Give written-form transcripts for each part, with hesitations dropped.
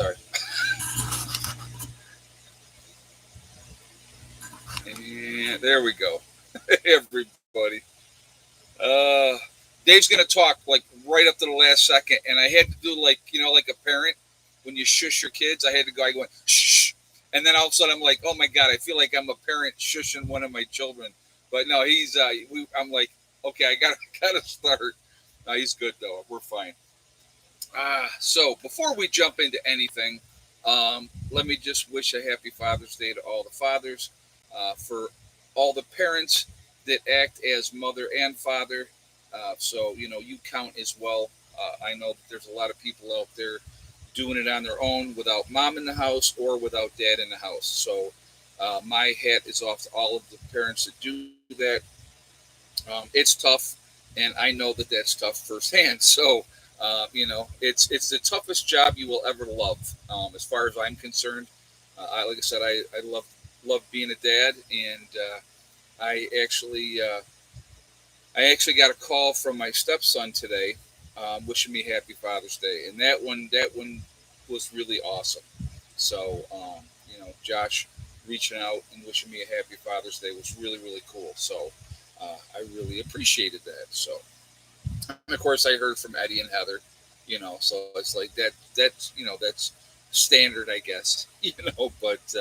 sorry. And there we go. Everybody. Uh, Dave's gonna talk like right up to the last second, and I had to do like like a parent when you shush your kids. I had to go. I went shh, and then all of a sudden I'm like, oh my god, I feel like I'm a parent shushing one of my children. But no, he's I'm like, okay, I gotta gotta start. No, he's good though. We're fine. So before we jump into anything, let me just wish a happy Father's Day to all the fathers, for all the parents that act as mother and father. So you count as well. I know that there's a lot of people out there doing it on their own without mom in the house or without dad in the house. So my hat is off to all of the parents that do that. It's tough, and I know that that's tough firsthand. So, it's the toughest job you will ever love, as far as I'm concerned. Like I said, I love being a dad, and I actually I actually got a call from my stepson today, wishing me happy Father's Day, and that one was really awesome. So, Josh reaching out and wishing me a happy Father's Day was really really cool. So, I really appreciated that. So, and of course, I heard from Eddie and Heather, so it's like that's standard, I guess, But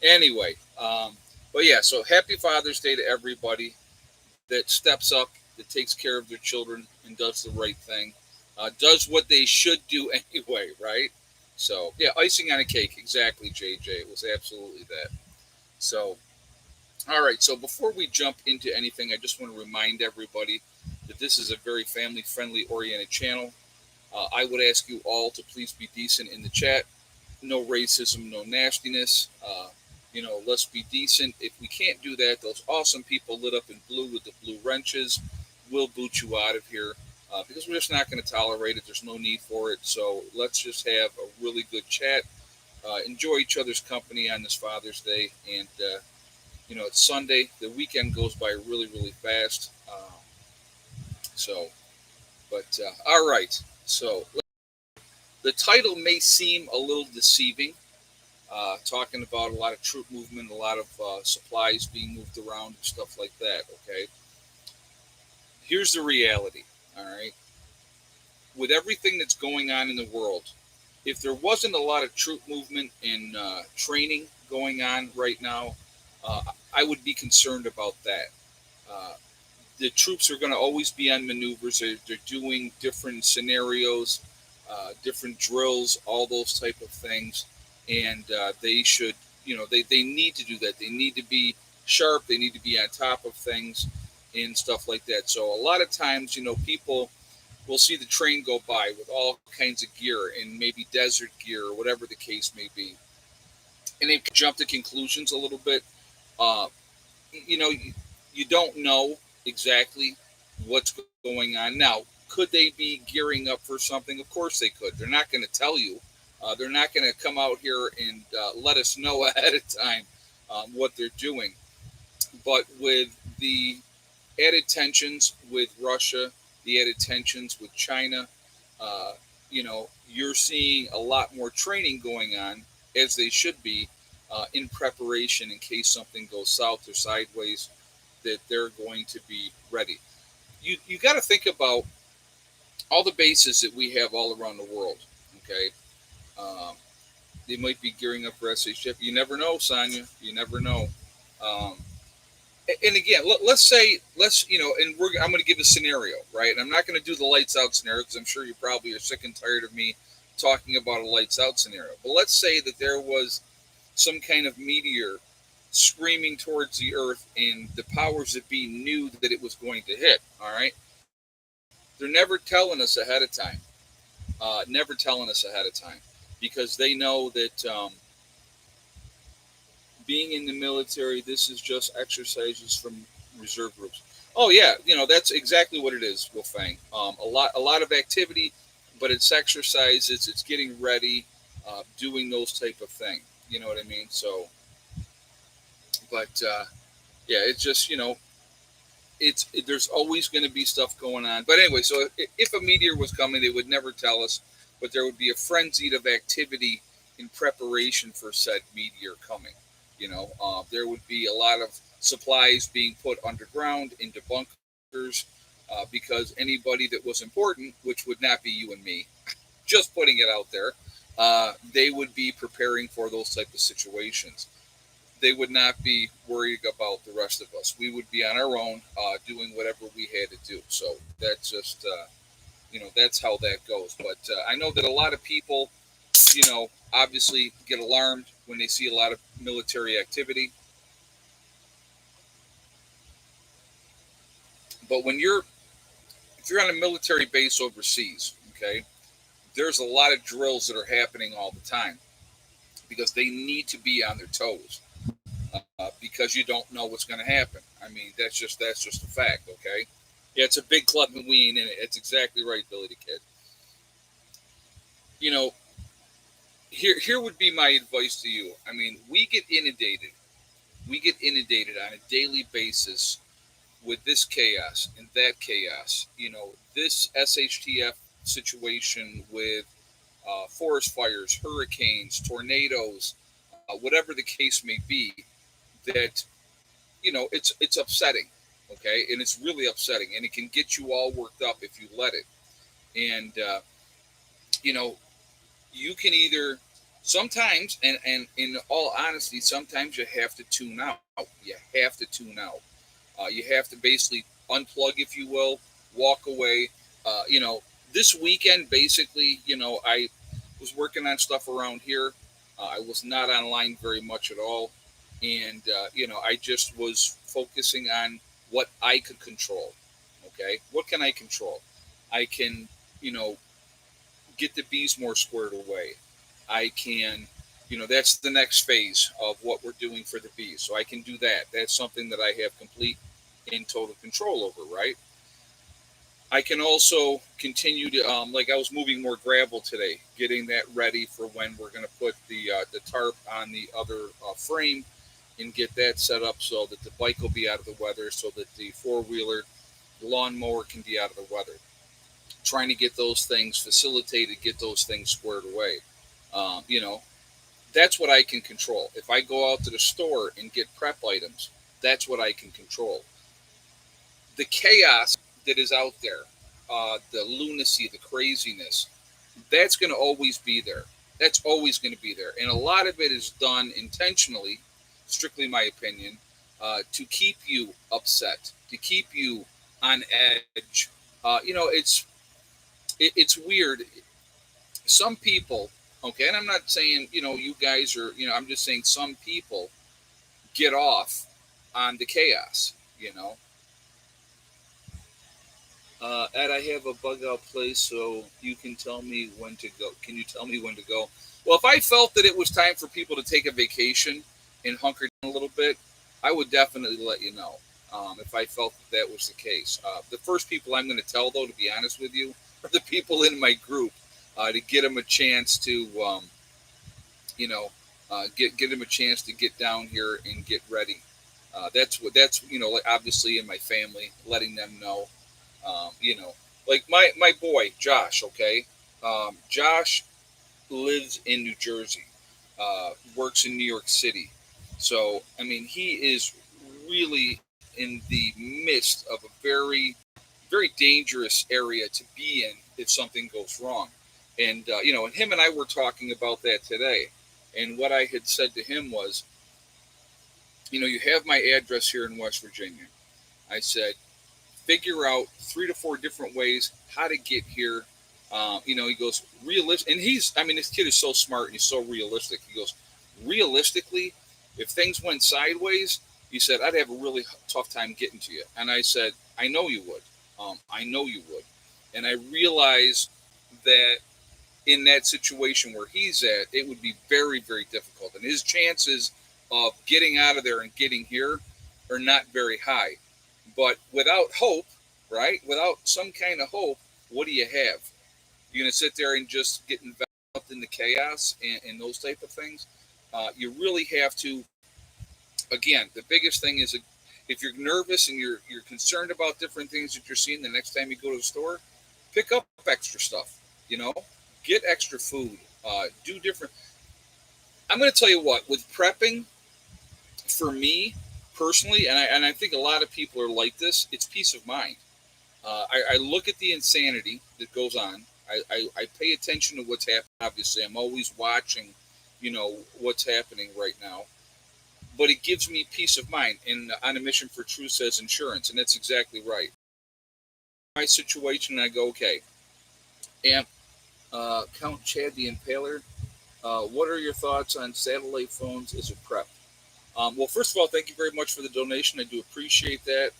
anyway, but yeah, so happy Father's Day to everybody that steps up, that takes care of their children, and does the right thing, does what they should do anyway, right? So yeah, icing on a cake, exactly, JJ. It was absolutely that. So all right, so before we jump into anything, I just want to remind everybody that this is a very family friendly oriented channel. I would ask you all to please be decent in the chat. No racism, no nastiness. Let's be decent. If we can't do that, those awesome people lit up in blue with the blue wrenches will boot you out of here, because we're just not going to tolerate it. There's no need for it. So let's just have a really good chat. Enjoy each other's company on this Father's Day, and it's Sunday. The weekend goes by really, really fast. So, but all right. So the title may seem a little deceiving, talking about a lot of troop movement, a lot of supplies being moved around, and stuff like that. Okay. Here's the reality. All right. With everything that's going on in the world, if there wasn't a lot of troop movement and training going on right now, uh, I would be concerned about that. Uh, the troops are going to always be on maneuvers. They're doing different scenarios, different drills, all those type of things, and they should, they need to do that. They need to be sharp. They need to be on top of things and stuff like that. So a lot of times, people will see the train go by with all kinds of gear and maybe desert gear or whatever the case may be, and they jump to conclusions a little bit. Uh, you don't know exactly what's going on. Now, could they be gearing up for something? Of course they could. They're not going to tell you. They're not going to come out here and let us know ahead of time what they're doing. But with the added tensions with Russia, the added tensions with China, you're seeing a lot more training going on, as they should be, in preparation in case something goes south or sideways, that they're going to be ready. You got to think about all the bases that we have all around the world. Okay, um, they might be gearing up for SHF. You never know, Sonya. You never know. Um, and again, let's say and I'm going to give a scenario, right? And I'm not going to do the lights out scenario because I'm sure you probably are sick and tired of me talking about a lights out scenario. But let's say that there was some kind of meteor screaming towards the Earth, and the powers that be knew that it was going to hit. All right, they're never telling us ahead of time. Never telling us ahead of time, because they know that being in the military, this is just exercises from reserve groups. Oh yeah, that's exactly what it is, Wolfang. A lot of activity, but it's exercises. It's getting ready, doing those type of thing. You know what I mean? So, but yeah, it's just there's always going to be stuff going on. But anyway, so if a meteor was coming, they would never tell us. but there would be a frenzy of activity in preparation for said meteor coming. There would be a lot of supplies being put underground into bunkers because anybody that was important, which would not be you and me, just putting it out there, they would be preparing for those type of situations. They would not be worried about the rest of us. We would be on our own, doing whatever we had to do. So that's just, that's how that goes. But I know that a lot of people, obviously get alarmed when they see a lot of military activity. But if you're on a military base overseas, okay, there's a lot of drills that are happening all the time because they need to be on their toes because you don't know what's going to happen. I mean, that's just a fact, okay? Yeah, it's a big club and we ain't in it. That's exactly right, Billy the Kid. You know, here would be my advice to you. I mean, we get inundated. We get inundated on a daily basis with this chaos and that chaos. This SHTF situation with forest fires, hurricanes, tornadoes, whatever the case may be. That it's upsetting, okay, and it's really upsetting, and it can get you all worked up if you let it. And you know, you can either sometimes, and in all honesty, sometimes you have to tune out. You have to tune out. You have to basically unplug, if you will, walk away. This weekend, basically, I was working on stuff around here. I was not online very much at all. And, I just was focusing on what I could control. Okay. What can I control? I can, you know, get the bees more squared away. I can, that's the next phase of what we're doing for the bees. So I can do that. That's something that I have complete and total control over, right? I can also continue to, like I was moving more gravel today, getting that ready for when we're going to put the tarp on the other frame and get that set up so that the bike will be out of the weather, so that the four-wheeler lawnmower can be out of the weather. Trying to get those things facilitated, get those things squared away. Um, you know, that's what I can control. If I go out to the store and get prep items, that's what I can control. The chaos that is out there, the lunacy, the craziness, that's going to always be there. That's always going to be there. And a lot of it is done intentionally, strictly my opinion, to keep you upset, to keep you on edge. It's weird. Some people, okay, and I'm not saying, you guys are, I'm just saying some people get off on the chaos, you know. Ed, I have a bug out place, so you can tell me when to go. Can you tell me when to go? Well, if I felt that it was time for people to take a vacation and hunker down a little bit, I would definitely let you know. If I felt that was the case. The first people I'm going to tell, though, to be honest with you, are the people in my group to get them a chance to, you know, get them a chance to get down here and get ready. That's like obviously in my family, letting them know. Like my boy Josh. Okay, Josh lives in New Jersey, works in New York City. So I mean, he is really in the midst of a very very dangerous area to be in if something goes wrong. And and him and I were talking about that today. And what I had said to him was, you have my address here in West Virginia. I said, figure out 3 to 4 different ways how to get here. He goes, realistic. And I mean, this kid is so smart and he's so realistic. He goes, realistically, if things went sideways, he said, I'd have a really tough time getting to you. And I said, I know you would. I know you would. And I realized that in that situation where he's at, it would be very, very difficult. And his chances of getting out of there and getting here are not very high. But without hope, right? Without some kind of hope, what do you have? You're going to sit there and just get enveloped in the chaos and those type of things. You really have to. Again, the biggest thing is if you're nervous and you're concerned about different things that you're seeing the next time you go to the store, pick up extra stuff. You know, get extra food. Do different. I'm going to tell you what, with prepping, for me personally, and I think a lot of people are like this, it's peace of mind. I look at the insanity that goes on. I pay attention to what's happening. Obviously, I'm always watching, what's happening right now. But it gives me peace of mind. And On a Mission for Truth says insurance, and that's exactly right. My situation, I go, okay, Amp, Count Chad the Impaler, what are your thoughts on satellite phones as a prep? Well, first of all, thank you very much for the donation. I do appreciate that.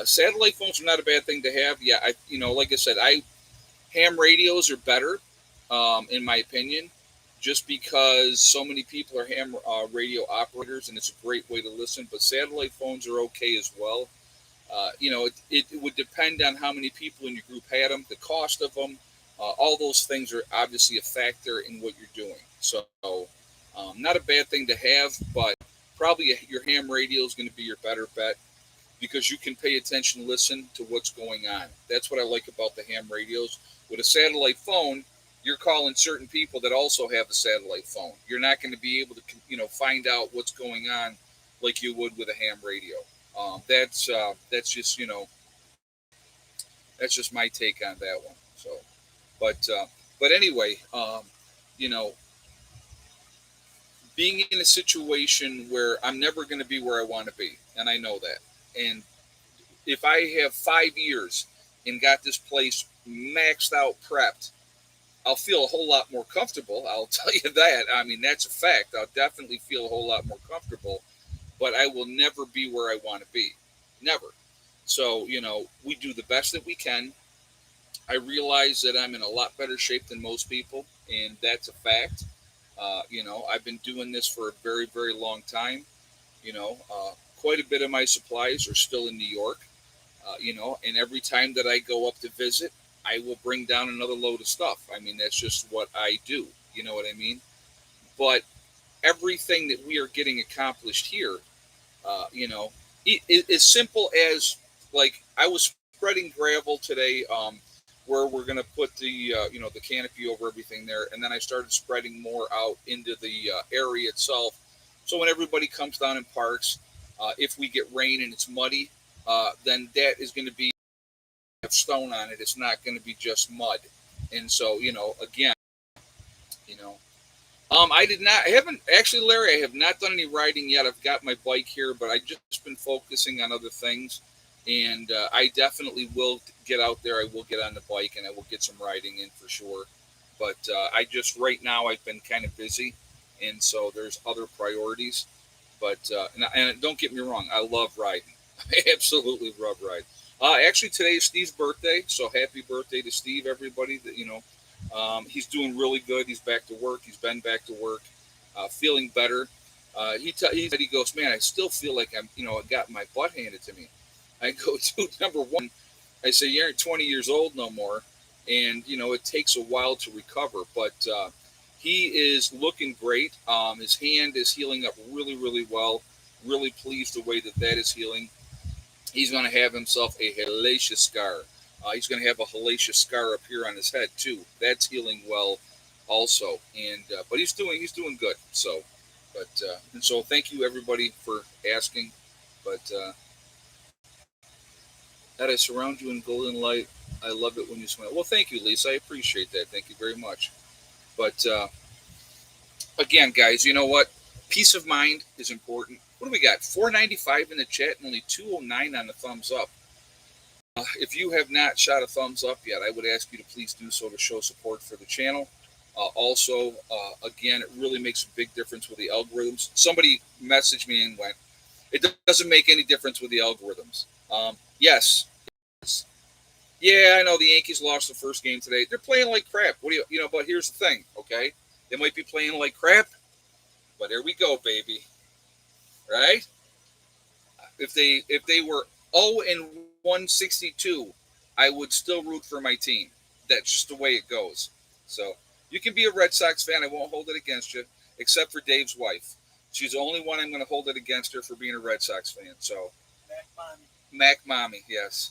Satellite phones are not a bad thing to have. Yeah, like I said, ham radios are better, in my opinion, just because so many people are ham radio operators, and it's a great way to listen. But satellite phones are okay as well. It would depend on how many people in your group had them, the cost of them. All those things are obviously a factor in what you're doing. So, not a bad thing to have, but probably your ham radio is going to be your better bet because you can pay attention and listen to what's going on. That's what I like about the ham radios. With a satellite phone, you're calling certain people that also have a satellite phone. You're not going to be able to, find out what's going on like you would with a ham radio. That's just that's just my take on that one. So, but anyway, you know, being in a situation where I'm never going to be where I want to be, and I know that. And if I have 5 years and got this place maxed out, prepped, I'll feel a whole lot more comfortable. I'll tell you that. I mean, that's a fact. I'll definitely feel a whole lot more comfortable, but I will never be where I want to be. Never. So, we do the best that we can. I realize that I'm in a lot better shape than most people, and that's a fact. I've been doing this for a very, very long time. Quite a bit of my supplies are still in New York, and every time that I go up to visit, I will bring down another load of stuff. I mean, that's just what I do. You know what I mean? But everything that we are getting accomplished here, as simple as like I was spreading gravel today, where we're going to put the canopy over everything there, and then I started spreading more out into the area itself. So when everybody comes down and parks, if we get rain and it's muddy, then that is going to be stone on it. It's not going to be just mud. And so, again, you know, I haven't actually, Larry, I have not done any riding yet. I've got my bike here, but I've just been focusing on other things. And I definitely will get out there. I will get on the bike and I will get some riding in for sure. But right now, I've been kind of busy. And so there's other priorities. But, and don't get me wrong, I love riding. I absolutely love riding. Actually, today is Steve's birthday. So happy birthday to Steve, everybody. He's doing really good. He's back to work. He's been back to work, feeling better. He goes, man, I still feel like I got my butt handed to me. I go, dude, number one, I say, you aren't 20 years old no more. And, it takes a while to recover. But he is looking great. His hand is healing up really, really well. Really pleased the way that is healing. He's going to have himself a hellacious scar. He's going to have a hellacious scar up here on his head too. That's healing well, also. And but he's doing good. So, and so thank you everybody for asking. But that I surround you in golden light. I love it when you smile. Well, thank you, Lisa. I appreciate that. Thank you very much. But again, guys, you know what? Peace of mind is important. What do we got? 495 in the chat and only 209 on the thumbs up. If you have not shot a thumbs up yet, I would ask you to please do so to show support for the channel. Also, again, it really makes a big difference with the algorithms. Somebody messaged me and went, it doesn't make any difference with the algorithms. Yes. Yeah, I know the Yankees lost the first game today. They're playing like crap. But here's the thing, okay? They might be playing like crap, but there we go, baby. Right? If they were 0-162, I would still root for my team. That's just the way it goes. So you can be a Red Sox fan. I won't hold it against you, except for Dave's wife. She's the only one I'm going to hold it against her for being a Red Sox fan. So Mac Mommy, yes.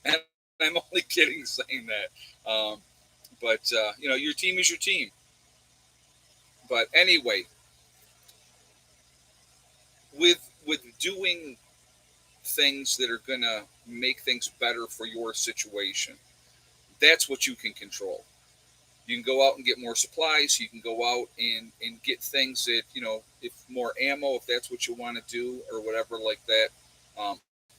And I'm only kidding saying that. But your team is your team. But anyway, with doing things that are gonna make things better for your situation, that's what you can control. You can go out and get more supplies. You can go out and get things that, if more ammo, if that's what you want to do or whatever like that.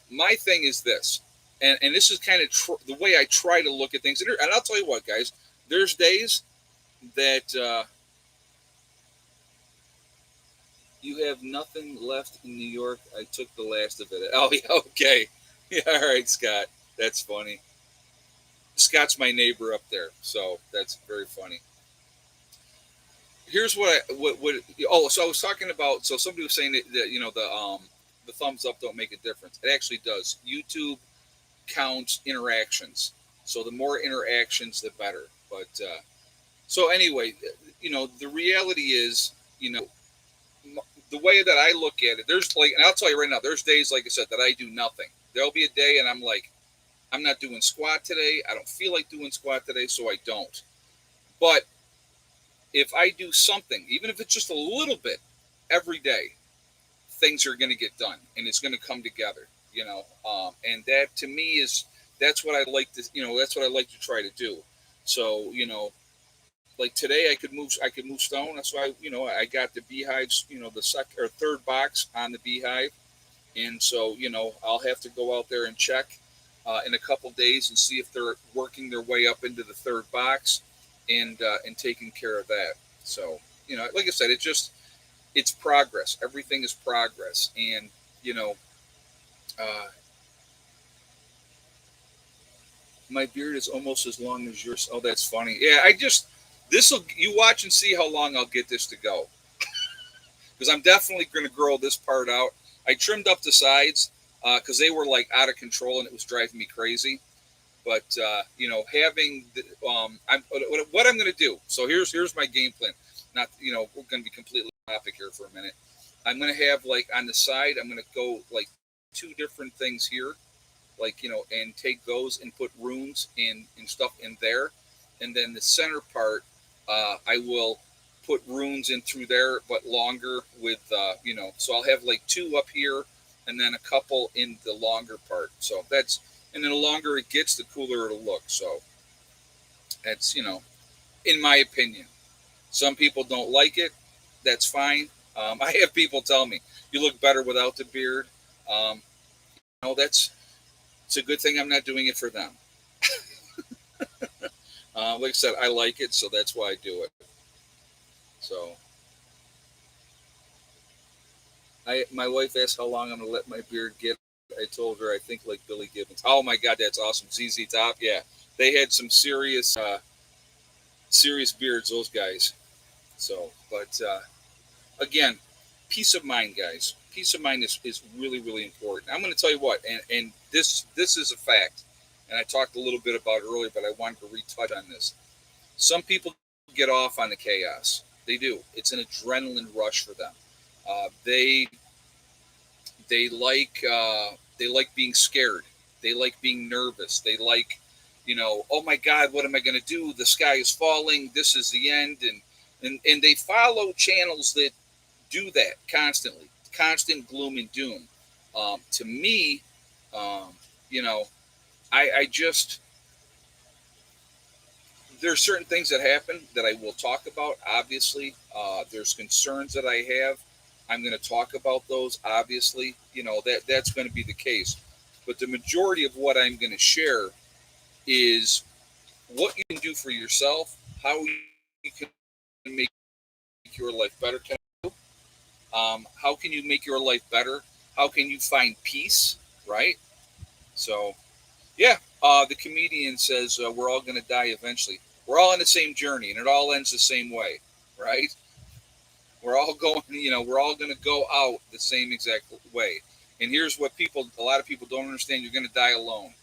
My thing is this, and this is kind of the way I try to look at things. And I'll tell you what, guys, there's days that you have nothing left in New York. I took the last of it. Oh, yeah, okay. Yeah, all right, Scott. That's funny. Scott's my neighbor up there, so that's very funny. Here's what oh, so I was talking about. So somebody was saying that the thumbs up don't make a difference. It actually does. YouTube counts interactions, so the more interactions, the better. But so anyway, the reality is, the way that I look at it, there's like, and I'll tell you right now, there's days, like I said, that I do nothing. There'll be a day, and I'm like, I'm not doing squat today. I don't feel like doing squat today, so I don't. But if I do something, even if it's just a little bit, every day, things are going to get done, and it's going to come together. And that to me is that's what I like to that's what I like to try to do. So like today I could move stone. That's why I got the beehives. The second or third box on the beehive, and so I'll have to go out there and check in a couple days and see if they're working their way up into the third box, and taking care of that. So like I said, it's progress. Everything is progress, and you know, uh, my beard is almost as long as yours. Oh, that's funny. Yeah, this will you watch and see how long I'll get this to go, because I'm definitely going to grow this part out. I trimmed up the sides because they were like out of control and it was driving me crazy. But having what I'm going to do. So here's my game plan. Not we're going to be completely topic here for a minute. I'm going to have like on the side. I'm going to go like two different things here, like and take those and put rooms and stuff in there, and then the center part, I will put runes in through there, but longer with So I'll have like two up here, and then a couple in the longer part. So that's and then the longer it gets, the cooler it'll look. So that's in my opinion. Some people don't like it. That's fine. I have people tell me you look better without the beard. Um, that's it's a good thing I'm not doing it for them. Like I said, I like it, so that's why I do it. So my wife asked how long I'm gonna let my beard get. I told her I think like Billy Gibbons. Oh my God, that's awesome. ZZ Top, yeah, they had some serious beards, those guys. So, but again, peace of mind, guys. Peace of mind is really really important. I'm going to tell you what, and this is a fact, and I talked a little bit about it earlier, but I wanted to retouch on this. Some people get off on the chaos. They do. It's an adrenaline rush for them. They they like being scared. They like being nervous. They like, oh my God, what am I going to do? The sky is falling. This is the end, and they follow channels that do that constantly, constant gloom and doom. To me, um, you know, I just there's certain things that happen that I will talk about. Obviously, there's concerns that I have. I'm going to talk about those. Obviously, that's going to be the case. But the majority of what I'm going to share is what you can do for yourself, how you can make your life better. How can you make your life better? How can you find peace? Right. So, yeah. The comedian says we're all going to die eventually. We're all on the same journey, and it all ends the same way. Right. We're all going. We're all going to go out the same exact way. And here's what a lot of people don't understand: you're going to die alone.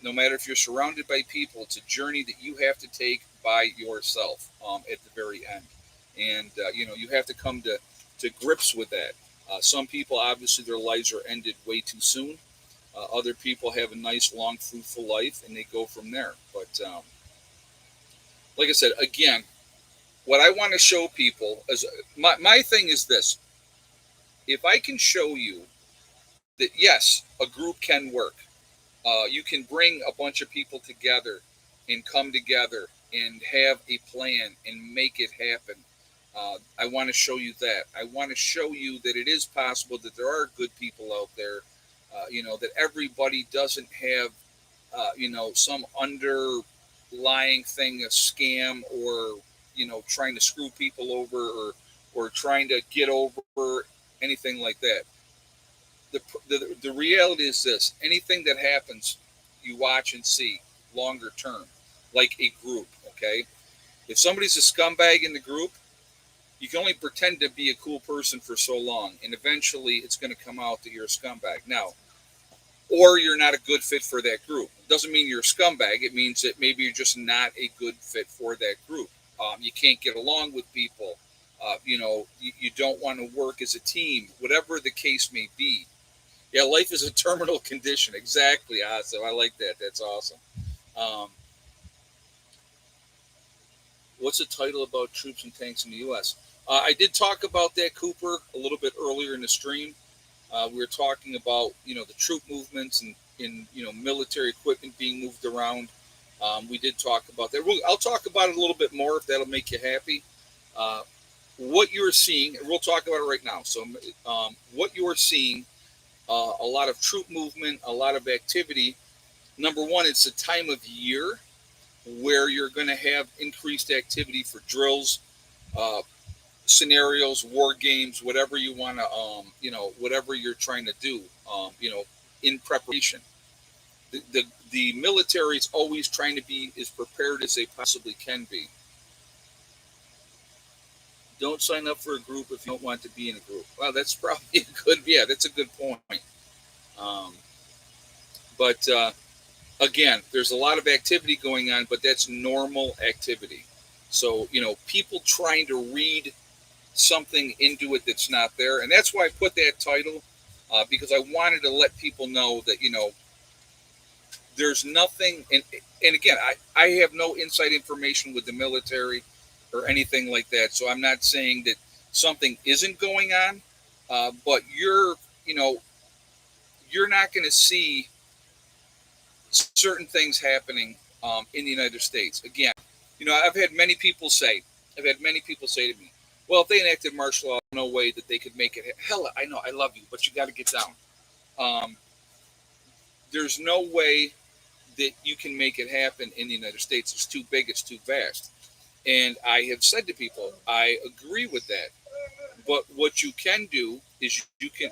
No matter if you're surrounded by people, it's a journey that you have to take by yourself at the very end. And you have to come to grips with that. Some people, obviously, their lives are ended way too soon. Other people have a nice, long, fruitful life, and they go from there. But like I said, again, what I want to show people is my thing is this: if I can show you that yes, a group can work, you can bring a bunch of people together and come together and have a plan and make it happen. I want to show you that. I want to show you that it is possible that there are good people out there. That everybody doesn't have, some underlying thing, a scam, or trying to screw people over, or trying to get over anything like that. The reality is this: anything that happens, you watch and see longer term, like a group. Okay, if somebody's a scumbag in the group, you can only pretend to be a cool person for so long, and eventually it's going to come out that you're a scumbag. Now, or you're not a good fit for that group. Doesn't mean you're a scumbag. It means that maybe you're just not a good fit for that group. You can't get along with people. You don't want to work as a team. Whatever the case may be. Yeah, life is a terminal condition. Exactly, awesome. I like that. That's awesome. Um, what's the title about troops and tanks in the U.S.? I did talk about that, Cooper, a little bit earlier in the stream. We were talking about the troop movements and military equipment being moved around. We did talk about that. I'll talk about it a little bit more if that'll make you happy. Uh, what you're seeing, and we'll talk about it right now. So, what you're seeing, a lot of troop movement, a lot of activity. Number one, it's a time of year where you're going to have increased activity for drills, uh, scenarios, war games, whatever you want to, whatever you're trying to do, in preparation. The military is always trying to be as prepared as they possibly can be. Don't sign up for a group if you don't want to be in a group. Well, that's probably a good, yeah, that's a good point. Um, but again, there's a lot of activity going on, but that's normal activity. So, people trying to read something into it that's not there. And that's why I put that title, because I wanted to let people know that, there's nothing. And again, I have no inside information with the military or anything like that. So I'm not saying that something isn't going on, but you know, you're not going to see certain things happening in the United States. Again, I've had many people say to me, well, if they enacted martial law, no way that they could make it. Hell, I know, I love you, but you got to get down. Um, there's no way that you can make it happen in the United States. It's too big, it's too vast. And I have said to people, I agree with that. But what you can do is you can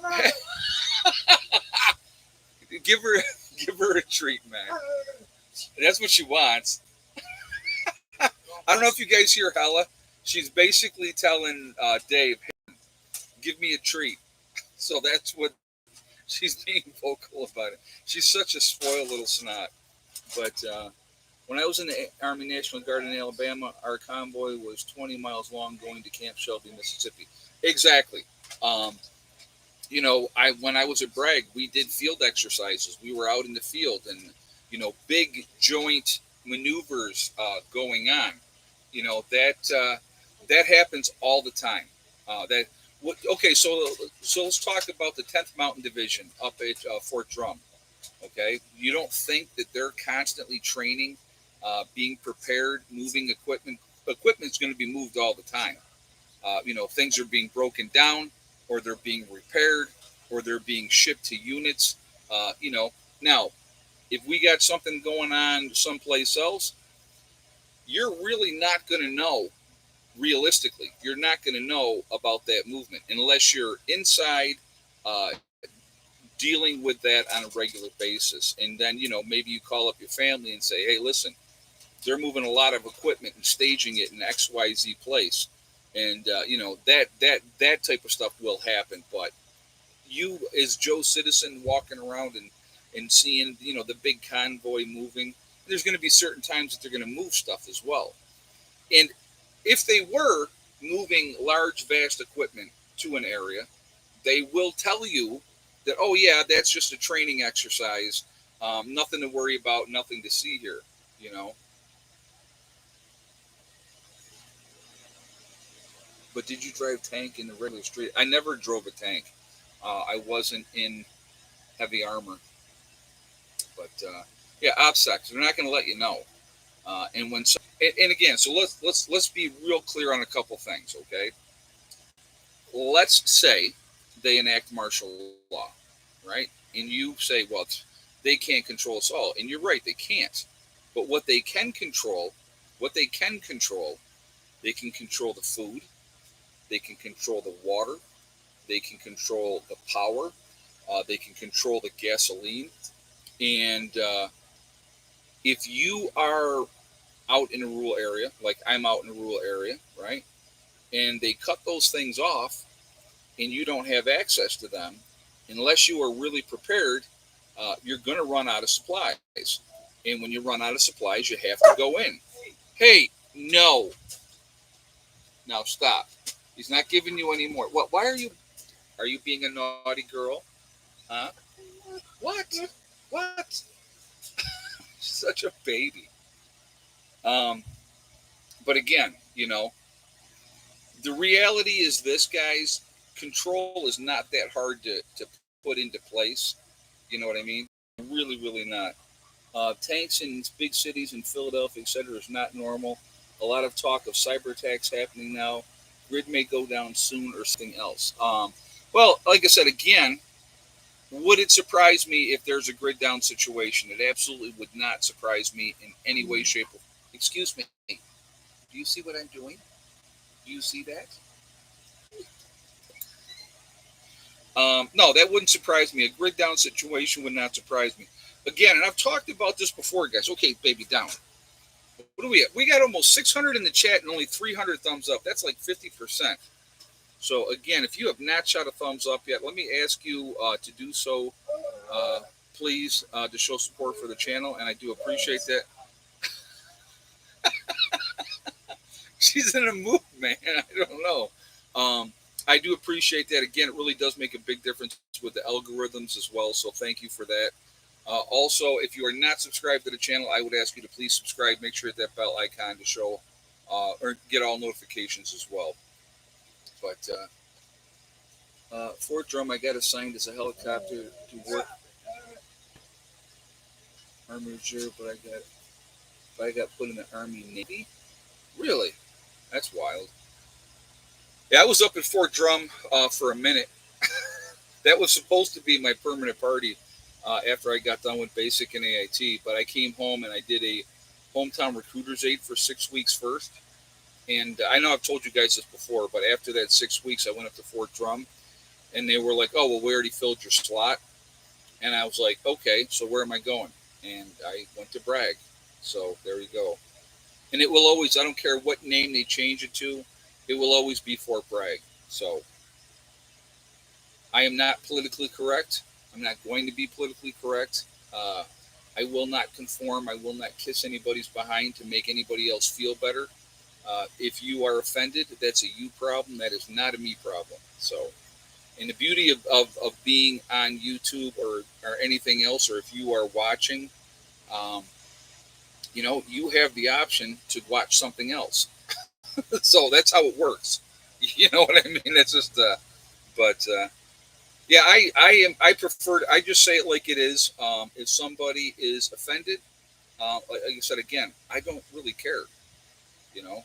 give her give her a treat, man. That's what she wants. I don't know if you guys hear Hella. She's basically telling Dave, hey, give me a treat. So that's what she's being vocal about it. She's such a spoiled little snot. But when I was in the Army National Guard in Alabama, our convoy was 20 miles long going to Camp Shelby, Mississippi. Exactly. Um, I when I was at Bragg, we did field exercises. We were out in the field, and big joint maneuvers going on. That happens all the time. That okay. So let's talk about the 10th Mountain Division up at Fort Drum. Okay, you don't think that they're constantly training, being prepared, moving equipment. Equipment's going to be moved all the time. Things are being broken down, or they're being repaired, or they're being shipped to units. Now, if we got something going on someplace else, you're really not going to know. Realistically, you're not going to know about that movement unless you're inside, uh, dealing with that on a regular basis. And then, maybe you call up your family and say, hey, listen, they're moving a lot of equipment and staging it in XYZ place. And, that type of stuff will happen. But you, as Joe Citizen, walking around and seeing, the big convoy moving, there's going to be certain times that they're going to move stuff as well. And if they were moving large, vast equipment to an area, they will tell you that, oh yeah, that's just a training exercise, nothing to worry about, nothing to see here, you know. But did you drive tank in the regular street? I never drove a tank. I wasn't in heavy armor, but yeah, OPSEC. They're not going to let you know. And when and again, so let's be real clear on a couple things, okay? Let's say they enact martial law, right? And you say, well, they can't control us all, and you're right, they can't. But what they can control, they can control the food, they can control the water, they can control the power, they can control the gasoline, and if you are out in a rural area, like I'm out in a rural area, right? And they cut those things off, and you don't have access to them, unless you are really prepared, you're going to run out of supplies. And when you run out of supplies, you have to go in. Hey, no. Now stop. He's not giving you any more. What? Why are you? Are you being a naughty girl? Huh? What? What? Such a baby. Um, but again, the reality is this, guys. Control is not that hard to put into place. You know what I mean? Really, really not. Tanks in big cities in Philadelphia, etc., is not normal. A lot of talk of cyber attacks happening now. Grid may go down soon or something else. Well, like I said, again, would it surprise me if there's a grid down situation? It absolutely would not surprise me in any way, shape, or excuse me. Do you see what I'm doing? Do you see that? No, that wouldn't surprise me. A grid down situation would not surprise me. Again, and I've talked about this before, guys. Okay, baby, down. What do we have? We got almost 600 in the chat and only 300 thumbs up. That's like 50%. So again, if you have not shot a thumbs up yet, let me ask you to do so, please, to show support for the channel, and I do appreciate that. She's in a mood, man. I don't know. I do appreciate that. Again, it really does make a big difference with the algorithms as well. So thank you for that. Also, if you are not subscribed to the channel, I would ask you to please subscribe. Make sure you hit that bell icon to show or get all notifications as well. But Fort Drum, I got assigned as a helicopter to work Army Reserve, but I got put in the Army Navy. Really? That's wild. Yeah, I was up at Fort Drum for a minute. That was supposed to be my permanent party after I got done with basic and AIT, but I came home and I did a hometown recruiters aid for 6 weeks first. And I know I've told you guys this before, but after that 6 weeks, I went up to Fort Drum, and they were like, "Oh, well, we already filled your slot." And I was like, "Okay, so where am I going?" And I went to Bragg. So there you go. And it will always, I don't care what name they change it to, it will always be Fort Bragg. So I am not politically correct. I'm not going to be politically correct. I will not conform. I will not kiss anybody's behind to make anybody else feel better. If you are offended, that's a you problem. That is not a me problem. So, and the beauty of being on YouTube or anything else, or if you are watching, um, you have the option to watch something else. So that's how it works. You know what I mean? That's just, but yeah, I prefer. I just say it like it is. If somebody is offended, like I said again, I don't really care. You know,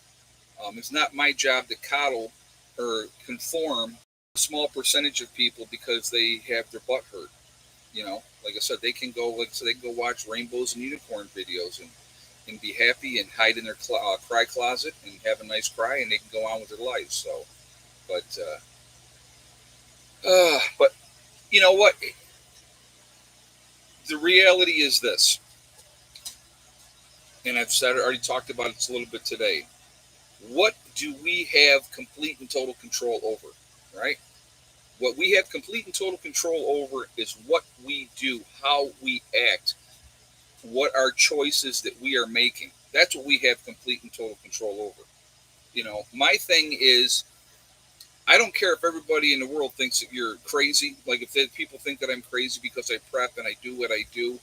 it's not my job to coddle or conform a small percentage of people because they have their butt hurt. Like I said, they can go. Like I said, they can go watch rainbows and unicorn videos and be happy and hide in their cry closet and have a nice cry, and they can go on with their lives. So, but but you know what? The reality is this, and I've said already talked about it a little bit today. What do we have complete and total control over? Right? What we have complete and total control over is what we do, how we act, what are choices that we are making. That's what we have complete and total control over. My thing is, I don't care if everybody in the world thinks that you're crazy. Like if people think that I'm crazy because I prep and I do what I do,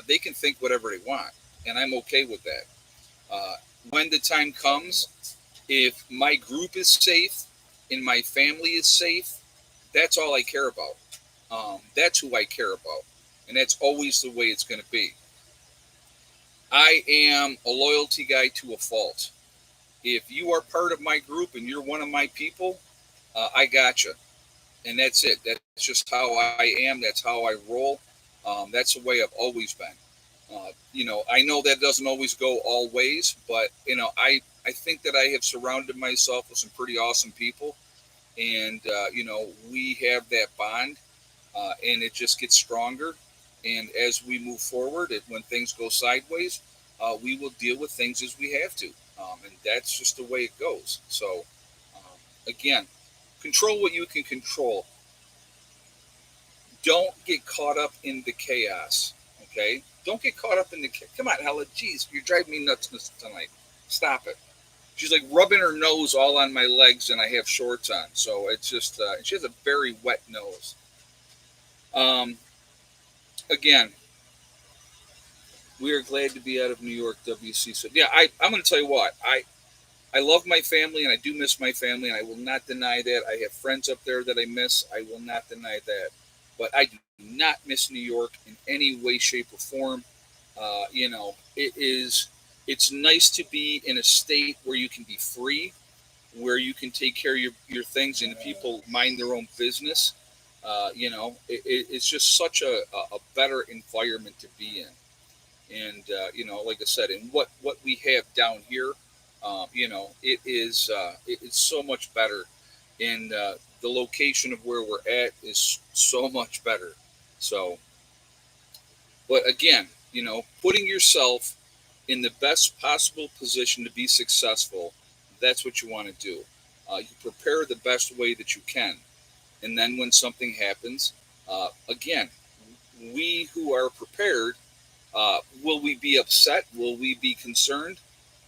they can think whatever they want, and I'm okay with that. Uh, when the time comes, if my group is safe and my family is safe, that's all I care about. That's who I care about, and that's always the way it's going to be. I am a loyalty guy to a fault. If you are part of my group and you're one of my people, I got you, and that's it. That's just how I am. That's how I roll. That's the way I've always been. I know that doesn't always go all ways, but I think that I have surrounded myself with some pretty awesome people, and we have that bond, and it just gets stronger. And as we move forward, when things go sideways, we will deal with things as we have to, and that's just the way it goes. So, again, control what you can control. Don't get caught up in the chaos. Okay, don't get caught up in the. Come on, Helen. Jeez, you're driving me nuts tonight. Stop it. She's like rubbing her nose all on my legs, and I have shorts on, so it's just. She has a very wet nose. Um, Again, we are glad to be out of New York, WC. So yeah, I'm going to tell you what. I love my family, and I do miss my family, and I will not deny that. I have friends up there that I miss. I will not deny that. But I do not miss New York in any way, shape, or form. It's nice to be in a state where you can be free, where you can take care of your things and people mind their own business. It's just such a better environment to be in. And like I said, and what we have down here, it's so much better, and the location of where we're at is so much better. So, but again, putting yourself in the best possible position to be successful, that's what you want to do. You prepare the best way that you can, and then when something happens, again, we who are prepared, will we be upset? Will we be concerned?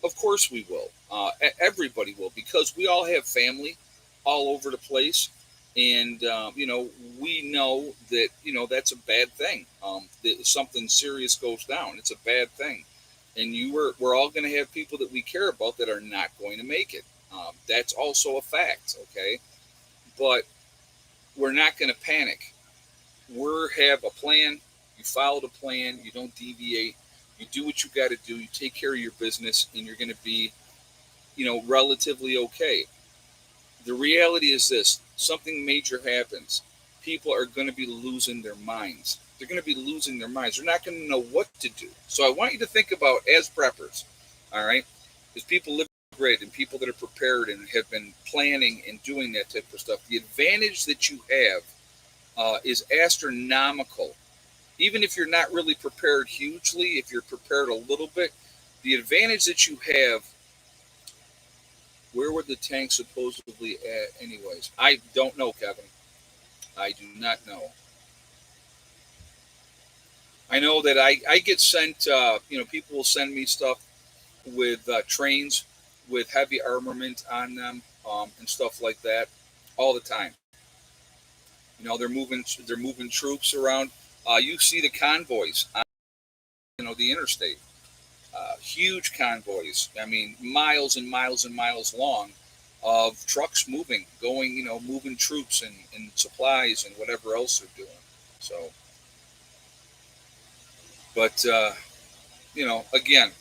Of course we will. Everybody will, because we all have family all over the place, and we know that that's a bad thing. That if something serious goes down, it's a bad thing, and we're all going to have people that we care about that are not going to make it. That's also a fact. Okay, but we're not going to panic. We have a plan. You follow the plan. You don't deviate. You do what you got to do. You take care of your business, and you're going to be, relatively okay. The reality is this: something major happens. People are going to be losing their minds. They're going to be losing their minds. They're not going to know what to do. So I want you to think about as preppers, all right? Because people live grid and people that are prepared and have been planning and doing that type of stuff. The advantage that you have is astronomical. Even if you're not really prepared hugely, if you're prepared a little bit, the advantage that you have. Where were the tanks supposedly at, anyways? I don't know, Kevin. I do not know. I know that I get sent, people will send me stuff with trains with heavy armament on them, and stuff like that all the time. They're moving troops around. You see the convoys on the interstate, huge convoys. I mean, miles and miles and miles long of trucks moving, going, moving troops and supplies and whatever else they're doing. So, but again,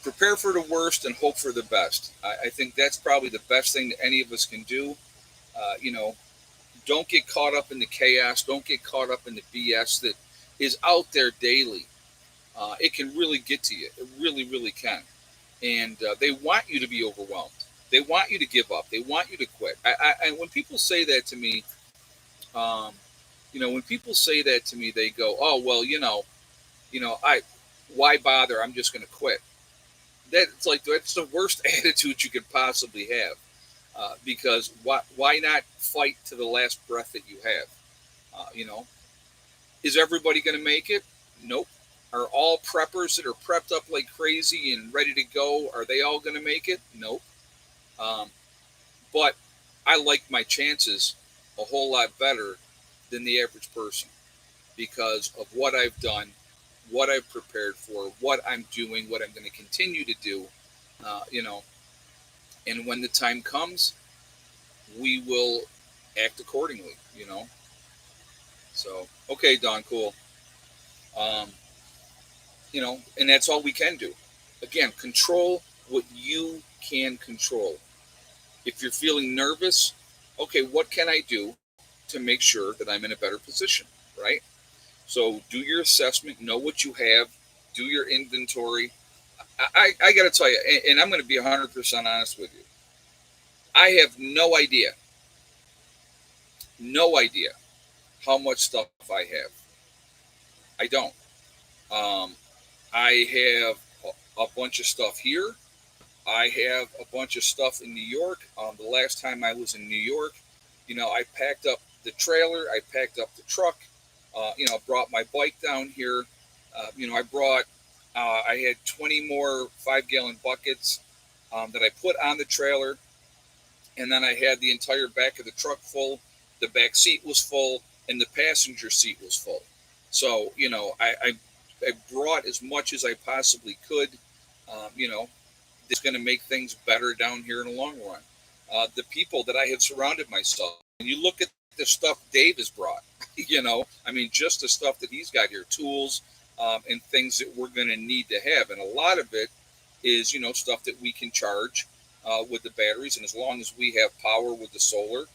prepare for the worst and hope for the best. I think that's probably the best thing that any of us can do. Uh, you know, don't get caught up in the chaos. Don't get caught up in the BS that is out there daily. It can really get to you. It really, really can. And they want you to be overwhelmed. They want you to give up. They want you to quit. When people say that to me, um, when people say that to me, they go, "Oh, well, I why bother? I'm just going to quit." That's the worst attitude you could possibly have. Because why not fight to the last breath that you have? Uh, you know, is everybody going to make it? Nope. Are all preppers that are prepped up like crazy and ready to go? Are they all going to make it? Nope. Um, but I like my chances a whole lot better than the average person because of what I've done, what I've prepared for, what I'm doing, what I'm going to continue to do. You know, and when the time comes, we will act accordingly. You know. So okay, Don, cool. Um, you know, and that's all we can do. Again, control what you can control. If you're feeling nervous, okay, what can I do to make sure that I'm in a better position, right? So do your assessment, know what you have, do your inventory. I got to tell you, and I'm going to be 100% honest with you. I have no idea how much stuff I have. I don't. Um, I have a bunch of stuff here. I have a bunch of stuff in New York. The last time I was in New York, you know, I packed up the trailer, I packed up the truck, you know, brought my bike down here. You know, I had 20 more 5 gallon buckets that I put on the trailer, and then I had the entire back of the truck full. The back seat was full, and the passenger seat was full. So, you know, I brought as much as I possibly could. You know, it's going to make things better down here in the long run. The people that I have surrounded myself, and you look at the stuff Dave has brought, you know, I mean, just the stuff that he's got here, tools and things that we're going to need to have. And a lot of it is, you know, stuff that we can charge with the batteries. And as long as we have power with the solar,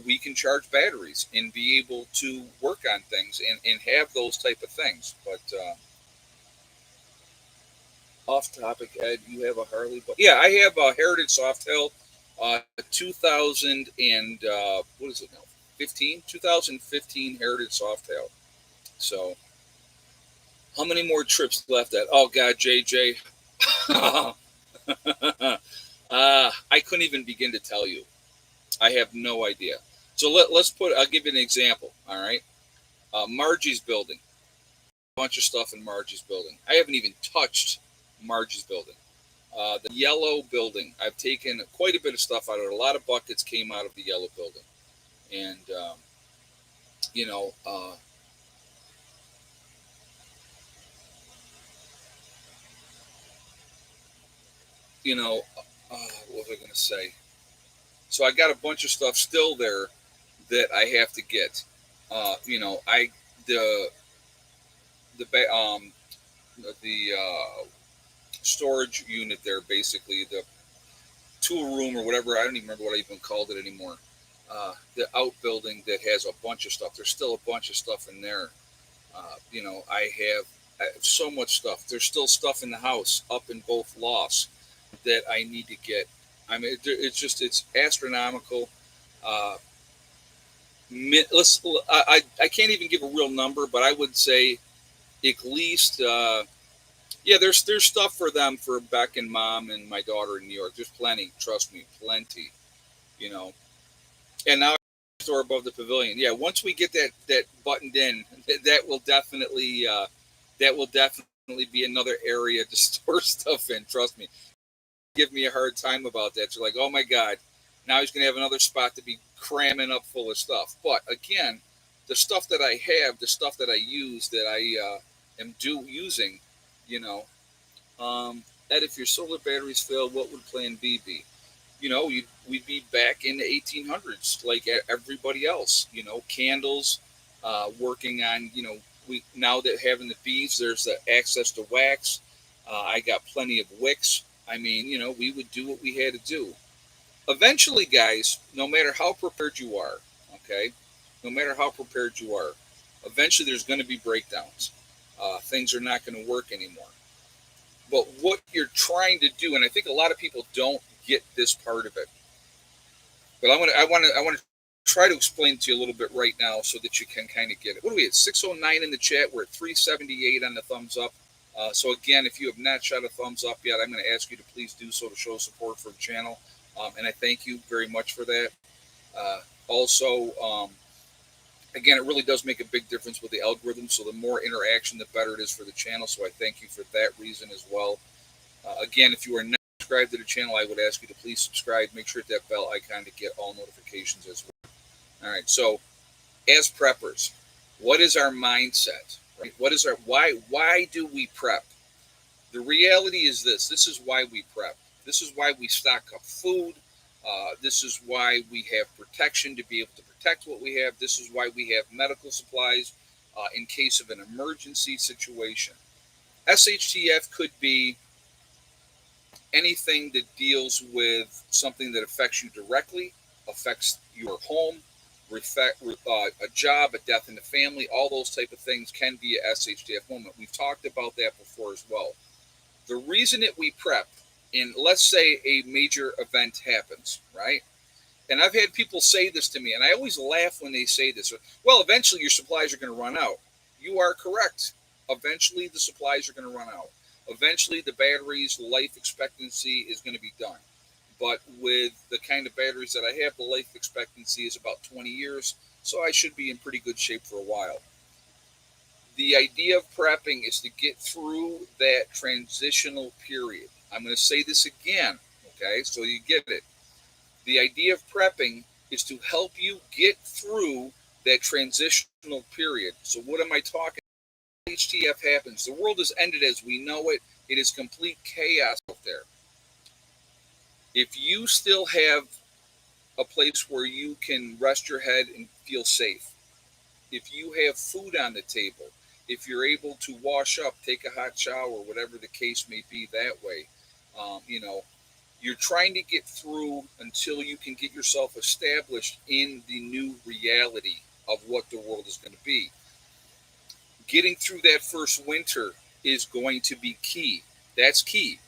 we can charge batteries and be able to work on things and have those type of things. But off topic, Ed, you have a Harley? But yeah, I have a Heritage Softail, 2000 and what is it now? 2015 Heritage Softail. So how many more trips left? At oh God, JJ, I couldn't even begin to tell you. I have no idea. So let's put. I'll give you an example. All right, Margie's building. A bunch of stuff in Margie's building. I haven't even touched Margie's building. The yellow building, I've taken quite a bit of stuff out of it. A lot of buckets came out of the yellow building, and you know, you know, what was I going to say? So I got a bunch of stuff still there that I have to get. You know, the the storage unit there, basically the tool room or whatever. I don't even remember what I even called it anymore. The outbuilding that has a bunch of stuff. There's still a bunch of stuff in there. You know, I have so much stuff. There's still stuff in the house up in both lofts that I need to get. I mean, it's astronomical. Uh, I can't even give a real number, but I would say at least yeah, there's stuff for them for Beck and Mom and my daughter in New York. There's plenty, trust me, plenty. You know, and now store above the pavilion. Yeah, once we get that buttoned in, that will definitely be another area to store stuff in. Trust me. Give me a hard time about that. You're like, oh my god, now he's going to have another spot to be cramming up full of stuff. But again, the stuff that I have, the stuff that I use, that I am using, you know, Ed, if your solar batteries fail, what would Plan B be? You know, we'd be back in the 1800s like everybody else. You know, candles, working on, you know, we now that having the bees, there's the access to wax. I got plenty of wicks. I mean, you know, we would do what we had to do. Eventually, guys, no matter how prepared you are, okay, no matter how prepared you are, eventually there's going to be breakdowns. Things are not going to work anymore. But what you're trying to do, and I think a lot of people don't get this part of it, but I want to try to explain to you a little bit right now so that you can kind of get it. What are we at? 609 in the chat. We're at 378 on the thumbs up. So again, if you have not shot a thumbs up yet, I'm going to ask you to please do so to show support for the channel, and I thank you very much for that. Also, again, it really does make a big difference with the algorithm. So the more interaction, the better it is for the channel. So I thank you for that reason as well. Again, if you are not subscribe to the channel, I would ask you to please subscribe. Make sure to hit that bell icon to get all notifications as well. All right. So, as preppers, what is our mindset? Right? What is our why do we prep? The reality is this. This is why we prep. This is why we stock up food. This is why we have protection to be able to protect what we have. This is why we have medical supplies in case of an emergency situation. SHTF could be anything that deals with something that affects you directly, affects your home, a job, a death in the family. All those type of things can be a SHTF moment. We've talked about that before as well. The reason that we prep, in let's say a major event happens, right? And I've had people say this to me, and I always laugh when they say this. Well, eventually your supplies are going to run out. You are correct. Eventually the supplies are going to run out. Eventually the battery's life expectancy is going to be done. But with the kind of batteries that I have, the life expectancy is about 20 years, so I should be in pretty good shape for a while. The idea of prepping is to get through that transitional period. I'm going to say this again, okay, so you get it. The idea of prepping is to help you get through that transitional period. So what am I talking about? HTF happens. The world has ended as we know it. It is complete chaos out there. If you still have a place where you can rest your head and feel safe, if you have food on the table, if you're able to wash up, take a hot shower, whatever the case may be that way, you're trying to get through until you can get yourself established in the new reality of what the world is going to be. Getting through that first winter is going to be key. That's key.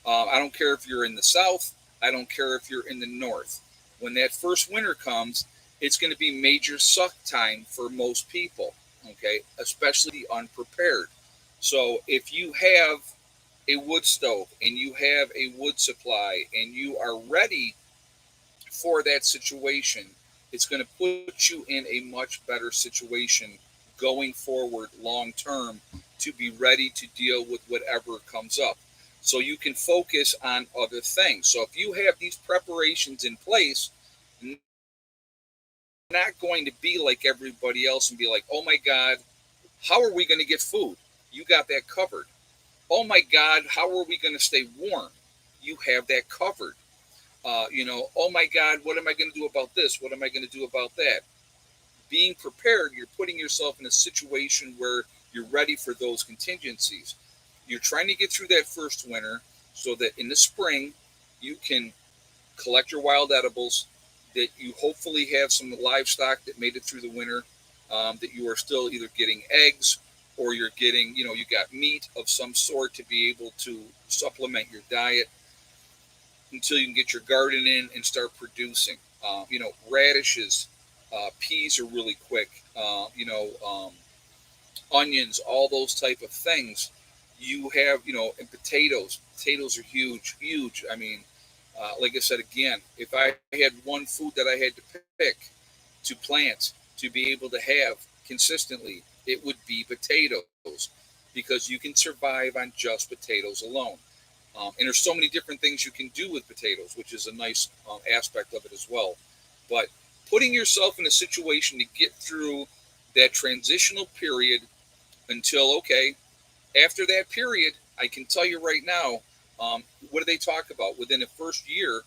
I don't care if you're in the South. I don't care if you're in the North. When that first winter comes, it's going to be major suck time for most people, okay, especially the unprepared. So if you have a wood stove and you have a wood supply and you are ready for that situation, it's going to put you in a much better situation going forward long term to be ready to deal with whatever comes up. So you can focus on other things. So if you have these preparations in place, not going to be like everybody else and be like, oh my God, how are we going to get food? You got that covered. Oh my God, how are we going to stay warm? You have that covered. Oh my God, what am I going to do about this? What am I going to do about that? Being prepared, you're putting yourself in a situation where you're ready for those contingencies. You're trying to get through that first winter so that in the spring you can collect your wild edibles, that you hopefully have some livestock that made it through the winter, that you are still either getting eggs or you're getting, you got meat of some sort to be able to supplement your diet until you can get your garden in and start producing. Radishes, peas are really quick. Onions, all those type of things. You have, and potatoes. Potatoes are huge, huge. I mean, like I said again, if I had one food that I had to pick to plant to be able to have consistently, it would be potatoes, because you can survive on just potatoes alone. And there's so many different things you can do with potatoes, which is a nice aspect of it as well. But putting yourself in a situation to get through that transitional period until, okay, after that period, I can tell you right now, what do they talk about? Within the first year,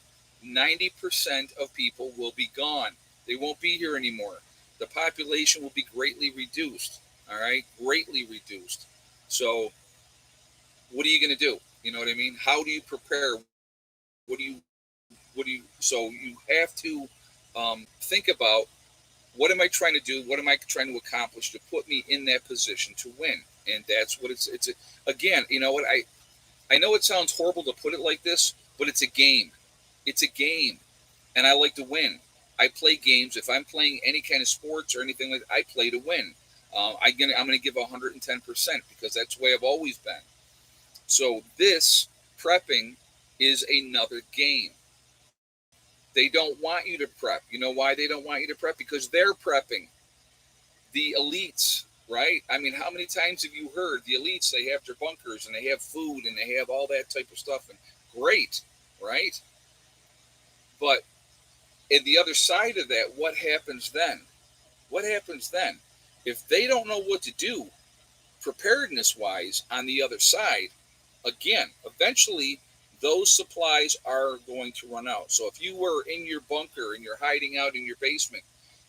90% of people will be gone. They won't be here anymore. The population will be greatly reduced. All right, greatly reduced. So, what are you going to do? You know what I mean? How do you prepare? What do you? So you have to think about, what am I trying to do? What am I trying to accomplish to put me in that position to win? And that's what it's again, you know what, I know it sounds horrible to put it like this, but it's a game. It's a game. And I like to win. I play games. If I'm playing any kind of sports or anything like that, I play to win. I'm going to give 110% because that's the way I've always been. So this prepping is another game. They don't want you to prep. You know why they don't want you to prep? Because they're prepping. The elites, right? I mean, how many times have you heard the elites, they have their bunkers and they have food and they have all that type of stuff, and great. right? But in the other side of that, what happens then? What happens then? If they don't know what to do preparedness wise on the other side, again, eventually those supplies are going to run out. So if you were in your bunker and you're hiding out in your basement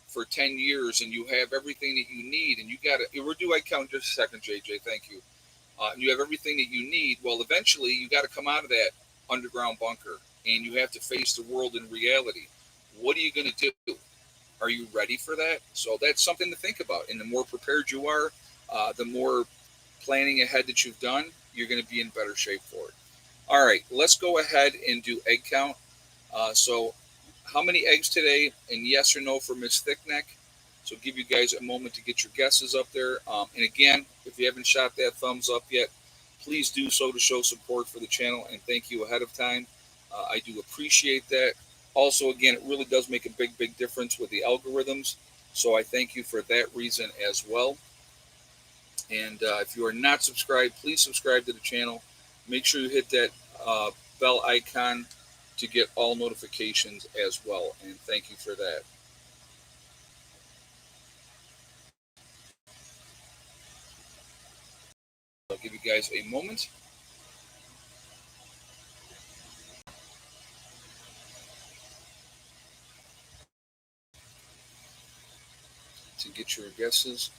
for 10 years and you have everything that you need and you got it, where do I count just a second, JJ? Thank you. You have everything that you need. Well, eventually you got to come out of that underground bunker and you have to face the world in reality. What are you going to do? Are you ready for that? So that's something to think about. And the more prepared you are, the more planning ahead that you've done, you're going to be in better shape for it. All right, let's go ahead and do egg count. So, how many eggs today? And yes or no for Miss Thickneck. So, give you guys a moment to get your guesses up there. And again, if you haven't shot that thumbs up yet, please do so to show support for the channel. And thank you ahead of time. I do appreciate that. Also, again, it really does make a big, big difference with the algorithms. So, I thank you for that reason as well. And if you are not subscribed, please subscribe to the channel. Make sure you hit that bell icon to get all notifications as well. And thank you for that. I'll give you guys a moment. To get your guesses.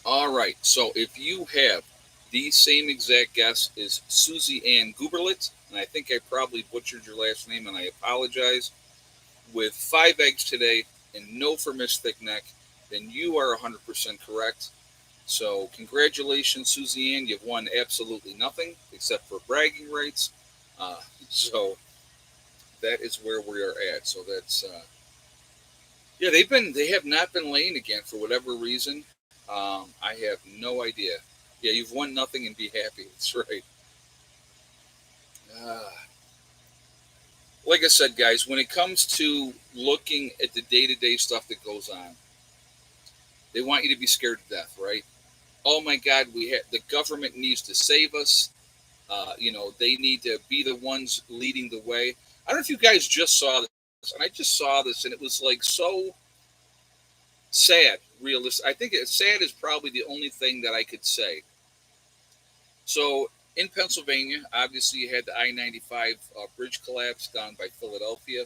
All right. So if you have the same exact guess as Susie Ann Guberlit, and I think I probably butchered your last name, and I apologize, with 5 eggs today and no for Miss Thickneck, then you are 100% correct. So congratulations, Susie Ann. You've won absolutely nothing except for bragging rights. So that is where we are at. So that's yeah. They have not been laying again for whatever reason. I have no idea. Yeah, you've won nothing and be happy. That's right. Uh, like I said, guys, when it comes to looking at the day-to-day stuff that goes on, they want you to be scared to death, right? Oh my God, the government needs to save us. They need to be the ones leading the way. I don't know if you guys just saw this, and I just saw this, and it was like so sad, realistic. I think sad is probably the only thing that I could say. So in Pennsylvania, obviously you had the I-95 bridge collapse down by Philadelphia,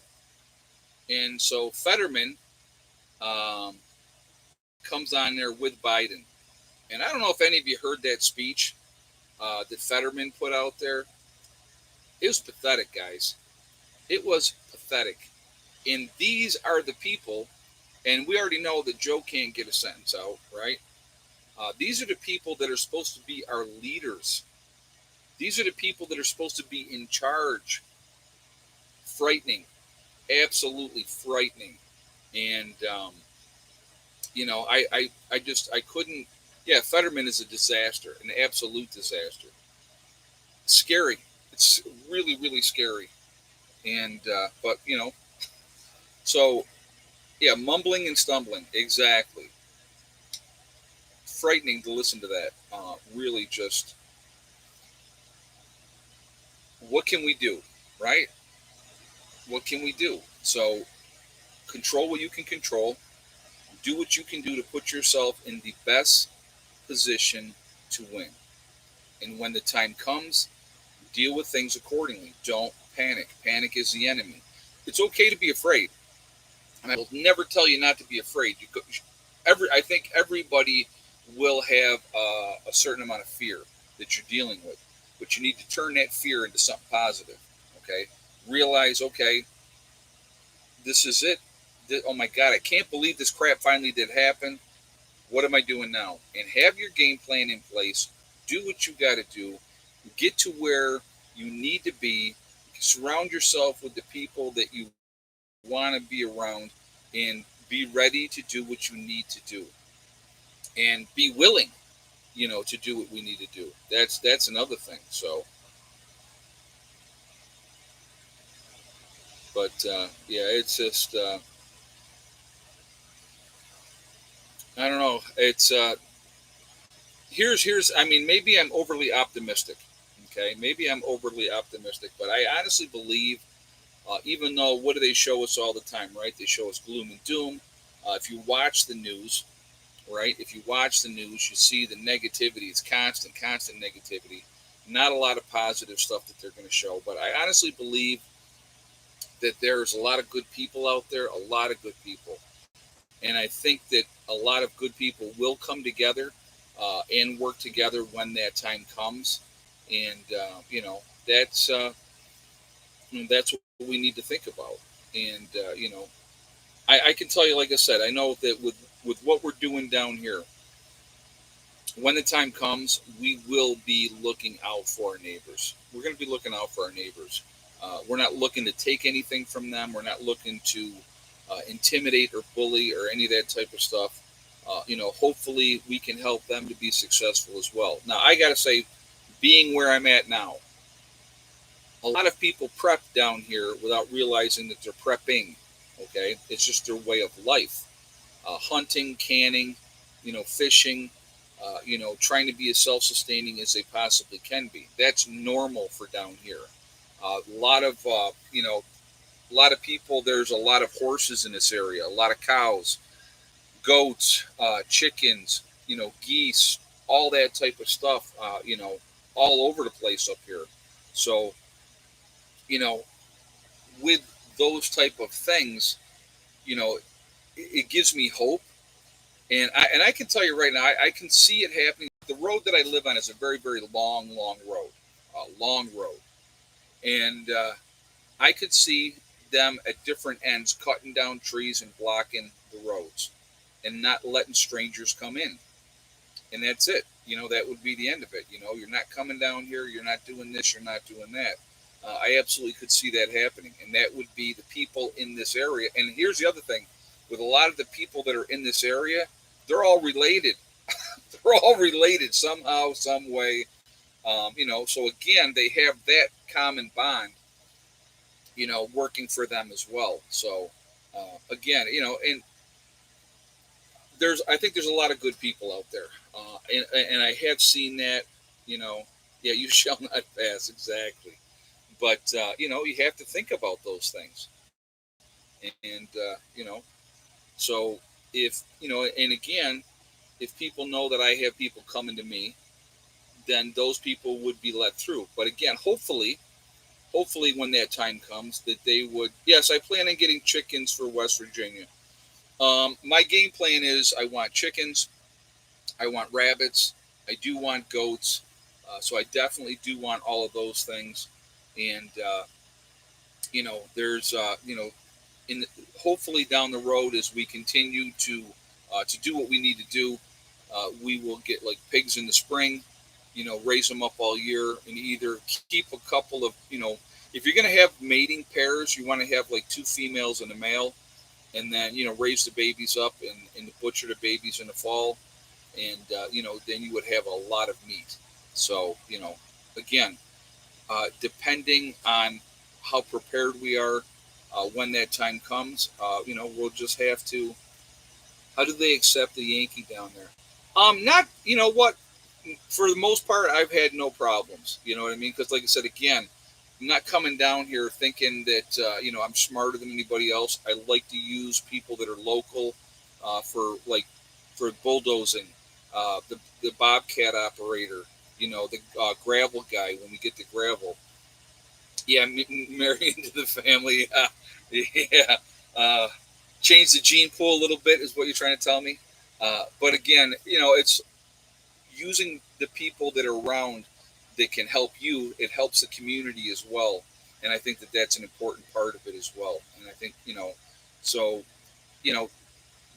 and so Fetterman um, comes on there with Biden, and I don't know if any of you heard that speech that Fetterman put out there. It was pathetic, guys. It was pathetic. And these are the people, and we already know that Joe can't get a sentence out, right? These are the people that are supposed to be our leaders. These are the people that are supposed to be in charge. Frightening, absolutely frightening. And I couldn't. Yeah, Fetterman is a disaster, an absolute disaster. Scary. It's really, really scary. And but so yeah, mumbling and stumbling, exactly. Frightening to listen to that. Really, just what can we do, right? What can we do? So control what you can control. Do what you can do to put yourself in the best position to win. And when the time comes, deal with things accordingly. Don't panic. Panic is the enemy. It's okay to be afraid, and I will never tell you not to be afraid. I think everybody will have a certain amount of fear that you're dealing with, but you need to turn that fear into something positive. Okay, realize, okay, this is it. Oh my God, I can't believe this crap finally did happen. What am I doing now? And have your game plan in place. Do what you got to do. Get to where you need to be. Surround yourself with the people that you want to be around, and be ready to do what you need to do, and be willing, to do what we need to do. That's another thing. So, but yeah, it's just I don't know. It's here's I mean, maybe I'm overly optimistic. Okay, maybe I'm overly optimistic, but I honestly believe, even though what do they show us all the time, right? They show us gloom and doom. If you watch the news, right? If you watch the news, you see the negativity. It's constant, constant negativity. Not a lot of positive stuff that they're going to show. But I honestly believe that there's a lot of good people out there, a lot of good people. And I think that a lot of good people will come together and work together when that time comes. And, that's what we need to think about. And, I can tell you, like I said, I know that with what we're doing down here, when the time comes, we will be looking out for our neighbors. We're going to be looking out for our neighbors. We're not looking to take anything from them. We're not looking to intimidate or bully or any of that type of stuff. Hopefully we can help them to be successful as well. Now, I got to say, being where I'm at now, a lot of people prep down here without realizing that they're prepping. Okay, it's just their way of life. Hunting, canning, fishing, trying to be as self-sustaining as they possibly can be. That's normal for down here. A lot of, a lot of people. There's a lot of horses in this area. A lot of cows, goats, chickens, geese, all that type of stuff. All over the place up here. So, you know, with those type of things, you know, it gives me hope. And I can tell you right now, I can see it happening. The road that I live on is a very, very long, long road. And I could see them at different ends cutting down trees and blocking the roads and not letting strangers come in. And that's it. That would be the end of it. You're not coming down here. You're not doing this. You're not doing that. I absolutely could see that happening. And that would be the people in this area. And here's the other thing with a lot of the people that are in this area, they're all related. They're all related somehow, some way. So again, they have that common bond, working for them as well. So again, and I think there's a lot of good people out there, and I have seen that. You know, yeah, you shall not pass exactly, but you have to think about those things, and so if and again, if people know that I have people coming to me, then those people would be let through. But again, hopefully when that time comes, that they would. Yes, I plan on getting chickens for West Virginia. My game plan is I want chickens, I want rabbits, I do want goats. So I definitely do want all of those things, and there's in hopefully down the road as we continue to do what we need to do, we will get like pigs in the spring, raise them up all year, and either keep a couple of if you're going to have mating pairs, you want to have like two females and a male, and then raise the babies up and butcher the babies in the fall, and then you would have a lot of meat. So again, depending on how prepared we are when that time comes, we'll just have to. How do they accept the Yankee down there? Not what. For the most part, I've had no problems. You know what I mean? Because like I said again, I'm not coming down here thinking that I'm smarter than anybody else. I like to use people that are local for bulldozing, the bobcat operator, the gravel guy when we get the gravel. Yeah, marry into the family. Yeah, uh, change the gene pool a little bit is what you're trying to tell me. But again, it's using the people that are around that can help you. It helps the community as well, and I think that that's an important part of it as well. And I think so you know,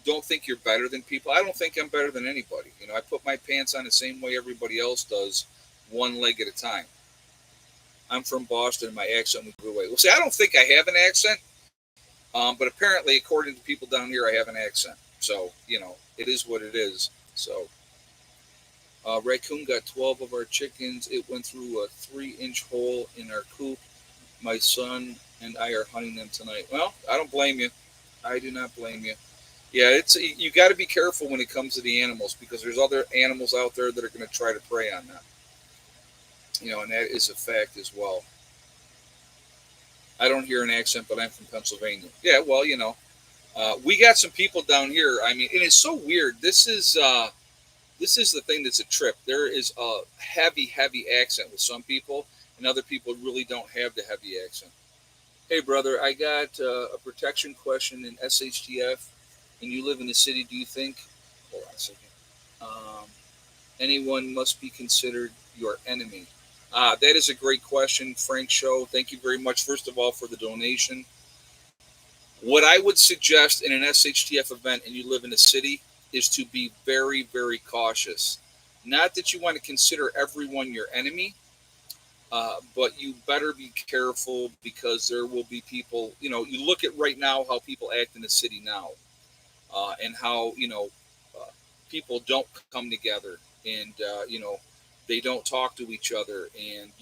don't think you're better than people. I don't think I'm better than anybody. I put my pants on the same way everybody else does, one leg at a time. I'm from Boston, and my accent would go away. Well, see, I don't think I have an accent, but apparently, according to people down here, I have an accent. So, it is what it is. So, Raccoon got 12 of our chickens. It went through a 3-inch hole in our coop. My son and I are hunting them tonight. Well, I don't blame you. I do not blame you. Yeah, you got to be careful when it comes to the animals because there's other animals out there that are going to try to prey on them. And that is a fact as well. I don't hear an accent, but I'm from Pennsylvania. Yeah, well, we got some people down here. I mean, and it's so weird. This is the thing that's a trip. There is a heavy, heavy accent with some people, and other people really don't have the heavy accent. Hey, brother, I got a protection question in SHTF, and you live in the city. Do you think? Hold on a second. Um, Anyone must be considered your enemy? That is a great question, Frank Show. Thank you very much, first of all, for the donation. What I would suggest in an SHTF event and you live in a city is to be very, very cautious. Not that you want to consider everyone your enemy, but you better be careful because there will be people, you look at right now how people act in the city now, and how, people don't come together and, they don't talk to each other and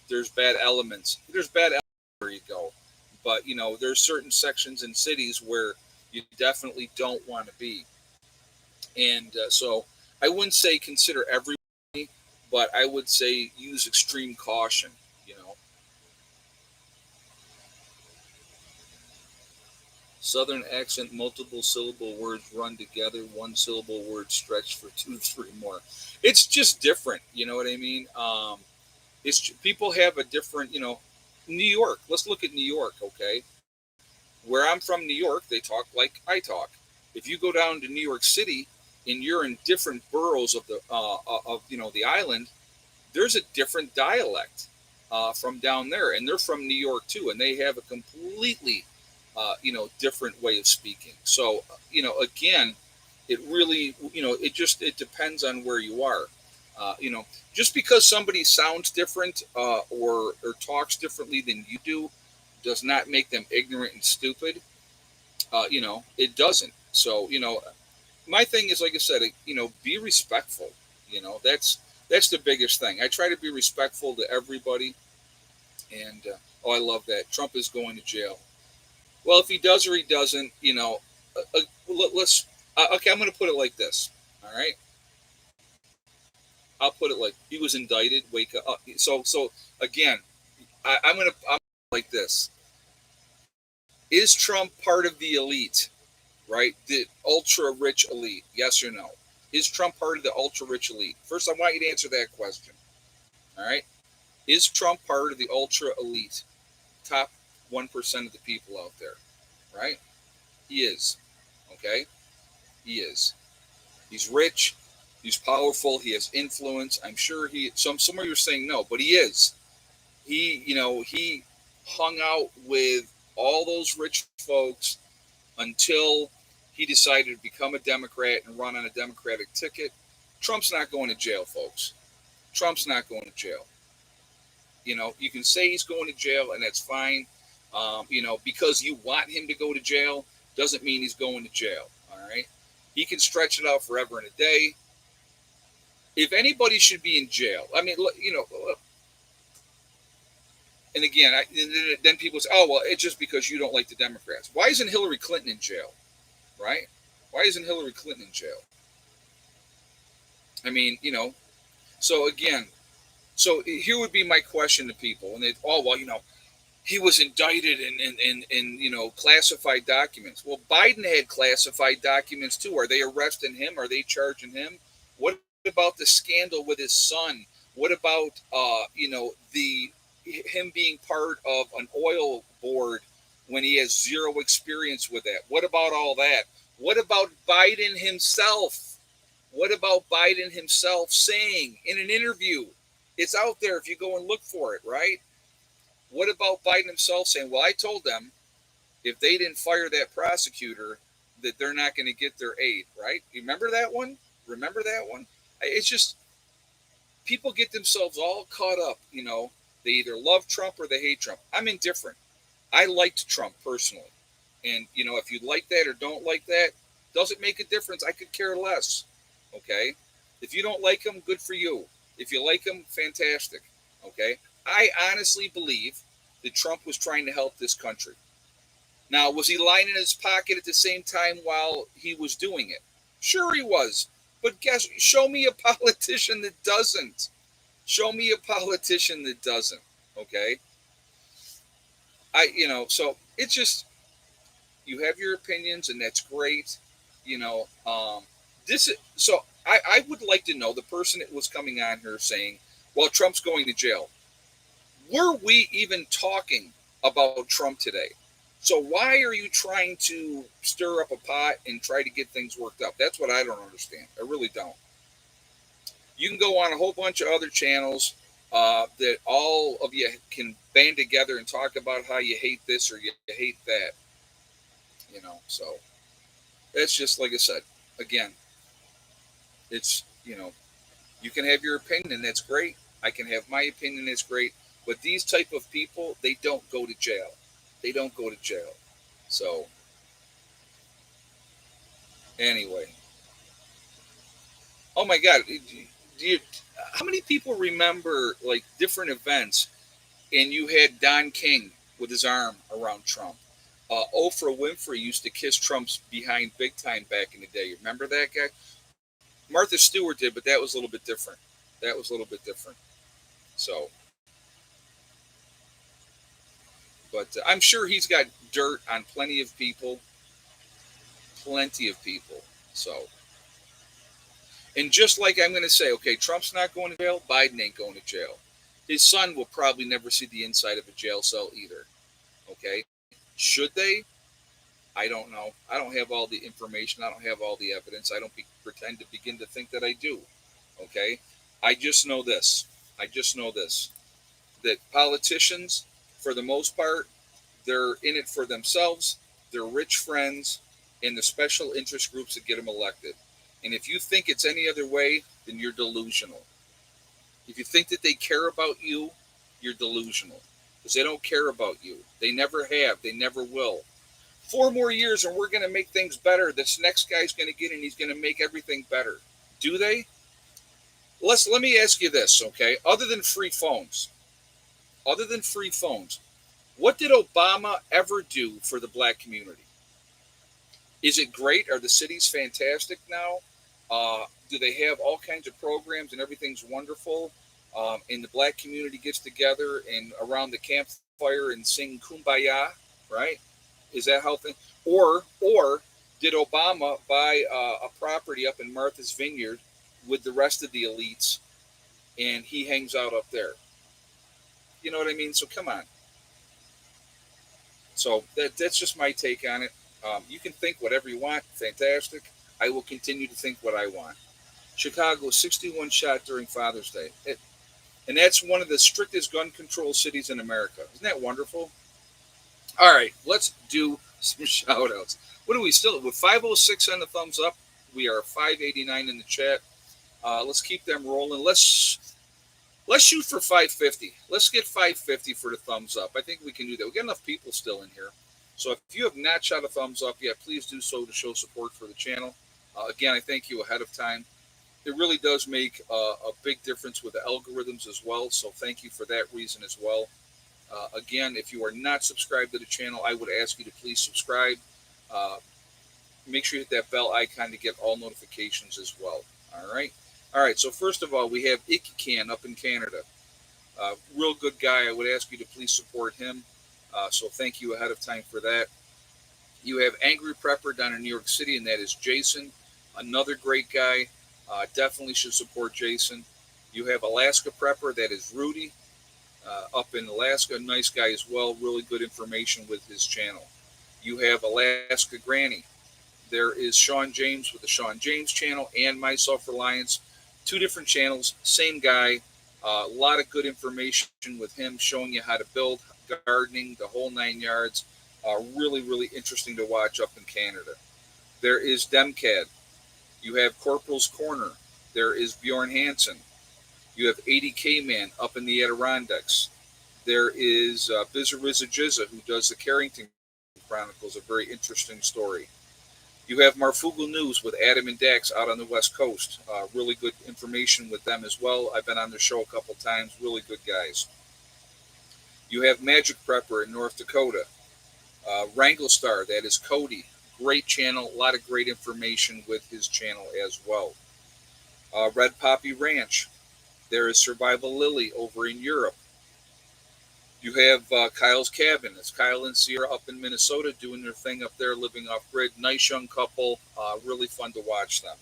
there's bad elements. There's bad elements where you go. But, there's certain sections in cities where you definitely don't want to be. And so I wouldn't say consider everybody, but I would say use extreme caution, you know. Southern accent, multiple syllable words run together, one syllable word stretched for two, three more. It's just different, you know what I mean? People have a different, New York. Let's look at New York, okay? Where I'm from, New York, they talk like I talk. If you go down to New York City and you're in different boroughs of the island, there's a different dialect from down there, and they're from New York too, and they have a completely different way of speaking. So again, it really it depends on where you are. Just because somebody sounds different or talks differently than you do does not make them ignorant and stupid. It doesn't. So my thing is, like I said, be respectful. That's the biggest thing. I try to be respectful to everybody. And oh, I love that. Trump is going to jail. Well, if he does or he doesn't, let's. Okay, I'm going to put it like this. All right, I'll put it like he was indicted. Wake up. So again, I'm like this. Is Trump part of the elite? Right, the ultra rich elite? Yes or no? Is Trump part of the ultra rich elite? First, I want you to answer that question. All right. Is Trump part of the ultra elite, top 1% of the people out there? Right? He is. Okay? He is. He's rich. He's powerful. He has influence. I'm sure some of you are saying no, but he is. He hung out with all those rich folks until he decided to become a Democrat and run on a Democratic ticket. Trump's not going to jail, folks. Trump's not going to jail. You can say he's going to jail, and that's fine. Because you want him to go to jail doesn't mean he's going to jail. All right. He can stretch it out forever and a day. If anybody should be in jail, I mean, and again, then people say, oh, well, it's just because you don't like the Democrats. Why isn't Hillary Clinton in jail? Right? Why isn't Hillary Clinton in jail? I mean, so again, so here would be my question to people. And they, oh, well, he was indicted in classified documents. Well, Biden had classified documents too. Are they arresting him? Are they charging him? What about the scandal with his son? What about the him being part of an oil board when he has zero experience with that? What about all that? What about Biden himself? What about Biden himself saying in an interview? It's out there if you go and look for it, right? What about Biden himself saying, well, I told them if they didn't fire that prosecutor, that they're not going to get their aid, right? You remember that one? Remember that one? It's just people get themselves all caught up. They either love Trump or they hate Trump. I'm indifferent. I liked Trump personally. And, if you like that or don't like that, doesn't make a difference. I could care less. Okay? If you don't like him, good for you. If you like him, fantastic. Okay? I honestly believe that Trump was trying to help this country. Now, was he lying in his pocket at the same time while he was doing it? Sure, he was. But show me a politician that doesn't. Show me a politician that doesn't. Okay. So it's just, you have your opinions, and that's great. You know, this is so. I would like to know the person that was coming on here saying, "Well, Trump's going to jail." Were we even talking about Trump today? So why are you trying to stir up a pot and try to get things worked up? That's what I don't understand. I really don't. You can go on a whole bunch of other channels that all of you can band together and talk about how you hate this or you hate that. So that's just like I said. Again, it's you can have your opinion, and that's great. I can have my opinion, that's great. But these type of people, they don't go to jail. They don't go to jail. So anyway, oh my God, do you, how many people remember like different events? And you had Don King with his arm around Trump. Oprah Winfrey used to kiss Trump's behind big time back in the day. You remember that guy? Martha Stewart did, but that was a little bit different. That was a little bit different. So, but I'm sure he's got dirt on plenty of people. Plenty of people. So, and just like I'm going to say, okay, Trump's not going to jail, Biden ain't going to jail. His son will probably never see the inside of a jail cell either. Okay? Should they? I don't know. I don't have all the information. I don't have all the evidence. I don't pretend to begin to think that I do. Okay? I just know this. I just know this. That politicians, for the most part, they're in it for themselves, their rich friends, and the special interest groups that get them elected. And if you think it's any other way, then you're delusional. If you think that they care about you, you're delusional. Because they don't care about you. They never have. They never will. 4 more years and we're going to make things better. This next guy's going to get in. He's going to make everything better. Do they? Let me ask you this, okay? Other than free phones, what did Obama ever do for the black community? Is it great? Are the cities fantastic now? Do they have all kinds of programs and everything's wonderful? And the black community gets together and around the campfire and sing "Kumbaya," right? Is that how things? Or did Obama buy a property up in Martha's Vineyard with the rest of the elites, and he hangs out up there? You know what I mean? So come on. So that's just my take on it. You can think whatever you want. Fantastic. I will continue to think what I want. Chicago, 61 shot during Father's Day. And that's one of the strictest gun control cities in America. Isn't that wonderful? All right, let's do some shout outs. What are we still with 506 on the thumbs up? We are 589 in the chat. Let's keep them rolling. Let's shoot for 550. Let's get 550 for the thumbs up. I think we can do that. We got enough people still in here. So if you have not shot a thumbs up yet, please do so to show support for the channel. Again, I thank you ahead of time. It really does make a big difference with the algorithms as well. So thank you for that reason as well. Again, if you are not subscribed to the channel, I would ask you to please subscribe. Make sure you hit that bell icon to get all notifications as well. All right. All right. So first of all, we have Ikican up in Canada. Real good guy. I would ask you to please support him. So thank you ahead of time for that. You have Angry Prepper down in New York City, and that is Jason. Another great guy. Definitely should support Jason. You have Alaska Prepper, that is Rudy. Up in Alaska, nice guy as well. Really good information with his channel. You have Alaska Granny. There is Sean James with the Sean James channel and My Self Reliance. Two different channels, same guy. A lot of good information with him, showing you how to build, gardening, the whole 9 yards. Really, really interesting to watch up in Canada. There is Demcad. You have Corporal's Corner. There is Bjorn Hansen. You have 80K Man up in the Adirondacks. There is Bizarrizza Jizza, who does the Carrington Chronicles, a very interesting story. You have Marfugal News with Adam and Dax out on the West Coast. Really good information with them as well. I've been on their show a couple times. Really good guys. You have Magic Prepper in North Dakota. Wrangle Star, that is Cody. Great channel. A lot of great information with his channel as well. Red Poppy Ranch. There is Survival Lily over in Europe. You have Kyle's Cabin. It's Kyle and Sierra up in Minnesota doing their thing up there, living off grid. Nice young couple. Really fun to watch them.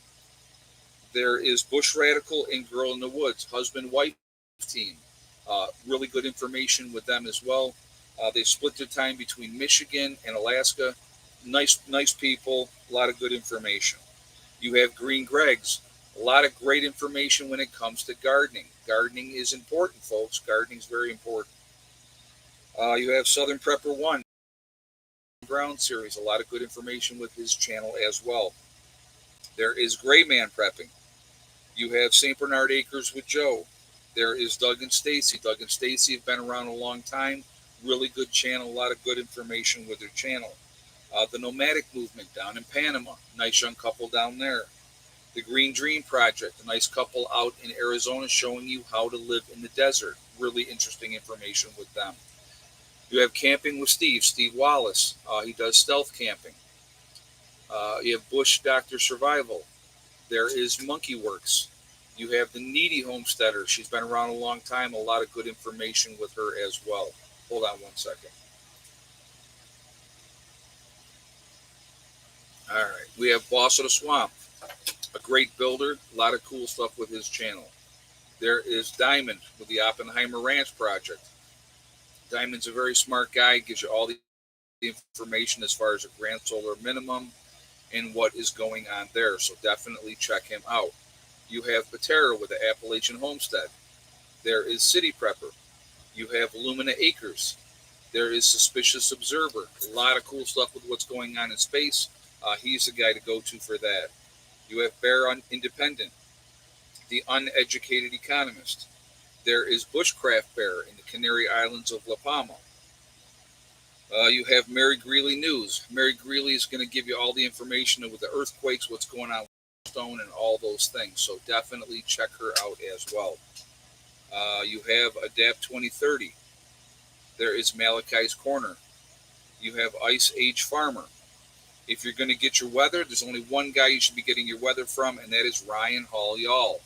There is Bush Radical and Girl in the Woods, husband wife team. Really good information with them as well. They split their time between Michigan and Alaska. Nice people. A lot of good information. You have Green Greg's. A lot of great information when it comes to gardening. Gardening is important, folks. Gardening is very important. You have Southern Prepper One, Brown series. A lot of good information with his channel as well. There is Gray Man Prepping. You have St. Bernard Acres with Joe. There is Doug and Stacy. Doug and Stacy have been around a long time. Really good channel. A lot of good information with their channel. The Nomadic Movement down in Panama. Nice young couple down there. The Green Dream Project. A nice couple out in Arizona showing you how to live in the desert. Really interesting information with them. You have Camping with Steve Wallace. He does stealth camping. You have Bush Dr. Survival. There is Monkey Works. You have the Needy Homesteader. She's been around a long time. A lot of good information with her as well. Hold on one second. All right. We have Boss of the Swamp, a great builder. A lot of cool stuff with his channel. There is Diamond with the Oppenheimer Ranch Project. Diamond's a very smart guy. Gives you all the information as far as a grand solar minimum and what is going on there. So definitely check him out. You have Patera with the Appalachian Homestead. There is City Prepper. You have Lumina Acres. There is Suspicious Observer. A lot of cool stuff with what's going on in space. He's the guy to go to for that. You have Bear Independent, the Uneducated Economist. There is Bushcraft Bear in the Canary Islands of La Palma. You have Mary Greeley News. Mary Greeley is going to give you all the information with the earthquakes, what's going on with Stone, and all those things. So definitely check her out as well. You have Adapt 2030. There is Malachi's Corner. You have Ice Age Farmer. If you're going to get your weather, there's only one guy you should be getting your weather from, and that is Ryan Hall Y'all.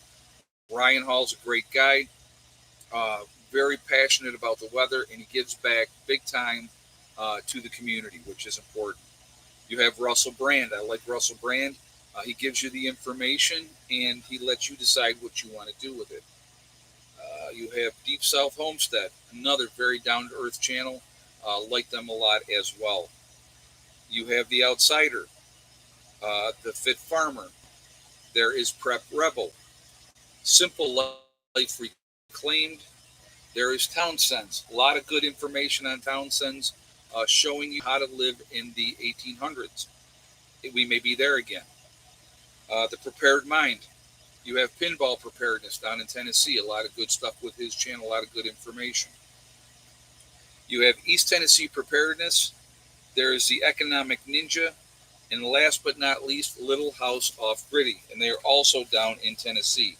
Ryan Hall's a great guy, very passionate about the weather, and he gives back big time to the community, which is important. You have Russell Brand. I like Russell Brand. He gives you the information, and he lets you decide what you want to do with it. You have Deep South Homestead, another very down-to-earth channel. Like them a lot as well. You have The Outsider, The Fit Farmer. There is Prep Rebel, Simple Life Reclaimed. There is Townsends. A lot of good information on Townsends, showing you how to live in the 1800s. We may be there again. The Prepared Mind. You have Pinball Preparedness down in Tennessee. A lot of good stuff with his channel. A lot of good information. You have East Tennessee Preparedness. There is the Economic Ninja. And last but not least, Little House Off Gritty. And they are also down in Tennessee.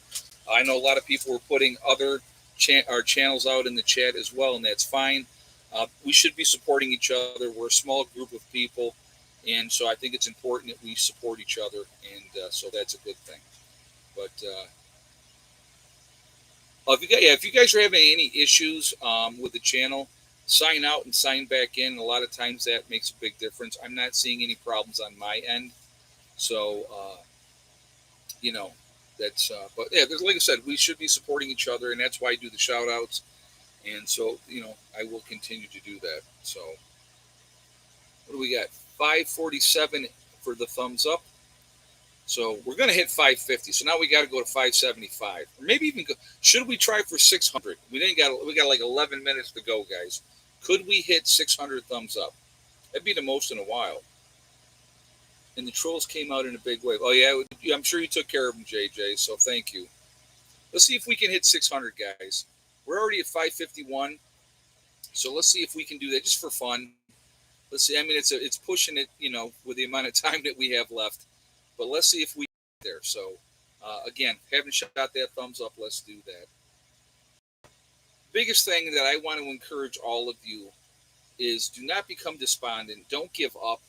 I know a lot of people were putting other our channels out in the chat as well, and that's fine. We should be supporting each other. We're a small group of people, and so I think it's important that we support each other, and so that's a good thing. But if you guys are having any issues with the channel, sign out and sign back in. A lot of times that makes a big difference. I'm not seeing any problems on my end, so that's. But yeah, like I said, we should be supporting each other, and that's why I do the shout outs. And so, I will continue to do that. So, what do we got? 547 for the thumbs up. So we're going to hit 550. So now we got to go to 575, or maybe even go. Should we try for 600? We got like 11 minutes to go, guys. Could we hit 600 thumbs up? That'd be the most in a while. And the trolls came out in a big wave. Oh yeah, I'm sure you took care of them, JJ. So thank you. Let's see if we can hit 600, guys. We're already at 551. So let's see if we can do that just for fun. Let's see. I mean, it's pushing it, with the amount of time that we have left. But let's see if we get there. So, again, haven't shot that thumbs up. Let's do that. Biggest thing that I want to encourage all of you is do not become despondent. Don't give up.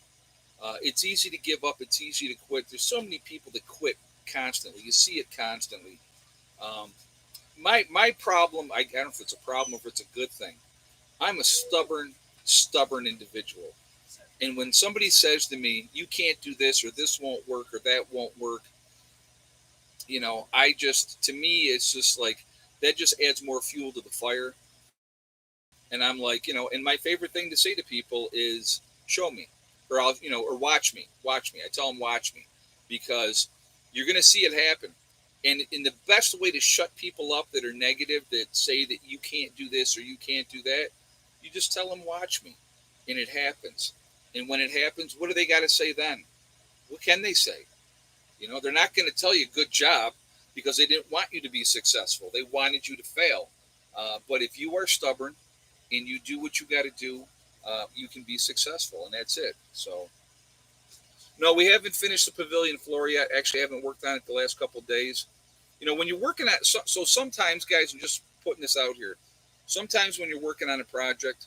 It's easy to give up. It's easy to quit. There's so many people that quit constantly. You see it constantly. my problem, I don't know if it's a problem or if it's a good thing. I'm a stubborn individual. And when somebody says to me, you can't do this or this won't work or that won't work, I just, to me, it's just like that just adds more fuel to the fire. And I'm like, and my favorite thing to say to people is show me, or watch me. I tell them, watch me, because you're going to see it happen. And in the best way to shut people up that are negative, that say that you can't do this or you can't do that, you just tell them, watch me. And it happens. And when it happens, what do they got to say then? What can they say? They're not going to tell you good job because they didn't want you to be successful. They wanted you to fail. But if you are stubborn and you do what you got to do, you can be successful, and that's it. So, no, we haven't finished the pavilion floor yet. Actually, I haven't worked on it the last couple of days. When you're working at, so sometimes, guys, I'm just putting this out here. Sometimes when you're working on a project,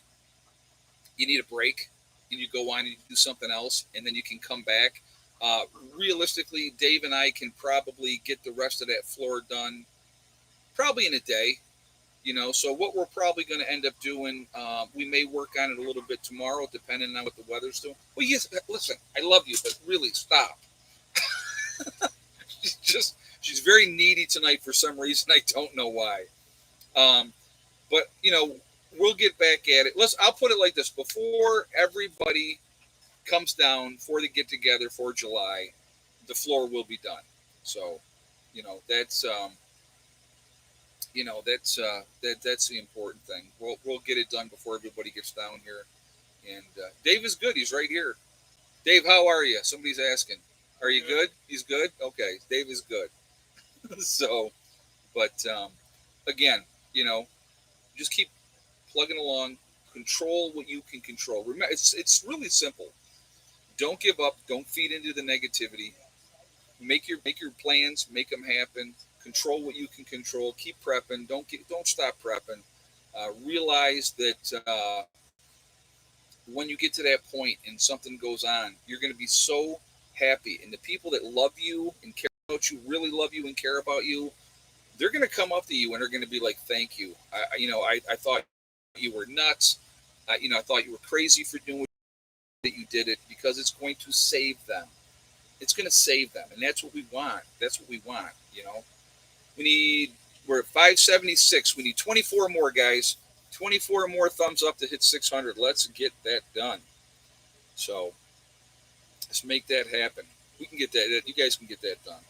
you need a break and you go on and you do something else, and then you can come back. Uh, Realistically, Dave and I can probably get the rest of that floor done probably in a day. So what we're probably going to end up doing, we may work on it a little bit tomorrow, depending on what the weather's doing. Well, yes, listen, I love you, but really stop. She's very needy tonight for some reason. I don't know why. Um, but we'll get back at it. I'll put it like this: before everybody comes down for the get together for July, the floor will be done. So, that's that's the important thing. We'll get it done before everybody gets down here. And Dave is good. He's right here. Dave, how are you? Somebody's asking. Are you good? He's good. Okay, Dave is good. So, but again, just keep plugging along. Control what you can control. Remember, it's really simple. Don't give up. Don't feed into the negativity. Make your plans. Make them happen. Control what you can control. Keep prepping. Don't stop prepping. Realize that when you get to that point and something goes on, you're going to be so happy, and the people that love you and care about you, really love you and care about you, they're going to come up to you and they're going to be like, "Thank you. I thought you were nuts. I thought you were crazy for doing that. You did it because it's going to save them. It's going to save them, and that's what we want. That's what we want. We're at 576. We need 24 more, guys. 24 more thumbs up to hit 600. Let's get that done. So let's make that happen. We can get that. You guys can get that done.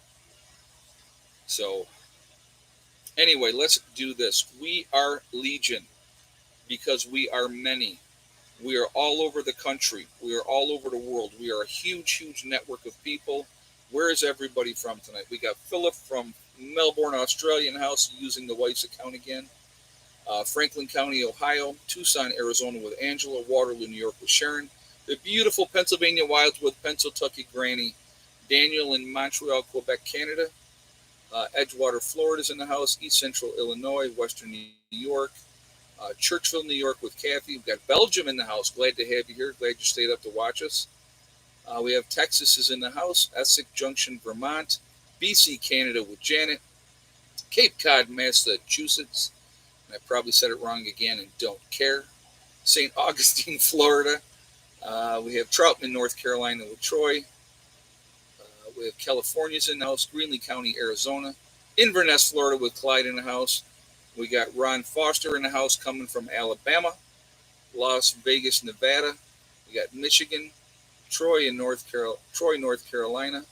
So anyway, let's do this. We are Legion because we are many. We are all over the country. We are all over the world. We are a huge, huge network of people. Where is everybody from tonight? We got Philip from Melbourne, Australia in the house using the wife's account again. Franklin County, Ohio. Tucson, Arizona with Angela. Waterloo, New York with Sharon. The beautiful Pennsylvania Wilds with Pennsyltucky Granny. Daniel in Montreal, Quebec, Canada. Edgewater, Florida is in the house. East Central Illinois, Western New York. Churchville, New York with Kathy. We've got Belgium in the house. Glad to have you here. Glad you stayed up to watch us. We have Texas is in the house. Essex Junction, Vermont. BC, Canada with Janet. Cape Cod, Massachusetts. And I probably said it wrong again and don't care. St. Augustine, Florida. We have Troutman, North Carolina with Troy. We have California's in the house. Greenlee County, Arizona. Inverness, Florida with Clyde in the house. We got Ron Foster in the house coming from Alabama. Las Vegas, Nevada. We got Michigan. Troy, North Carolina.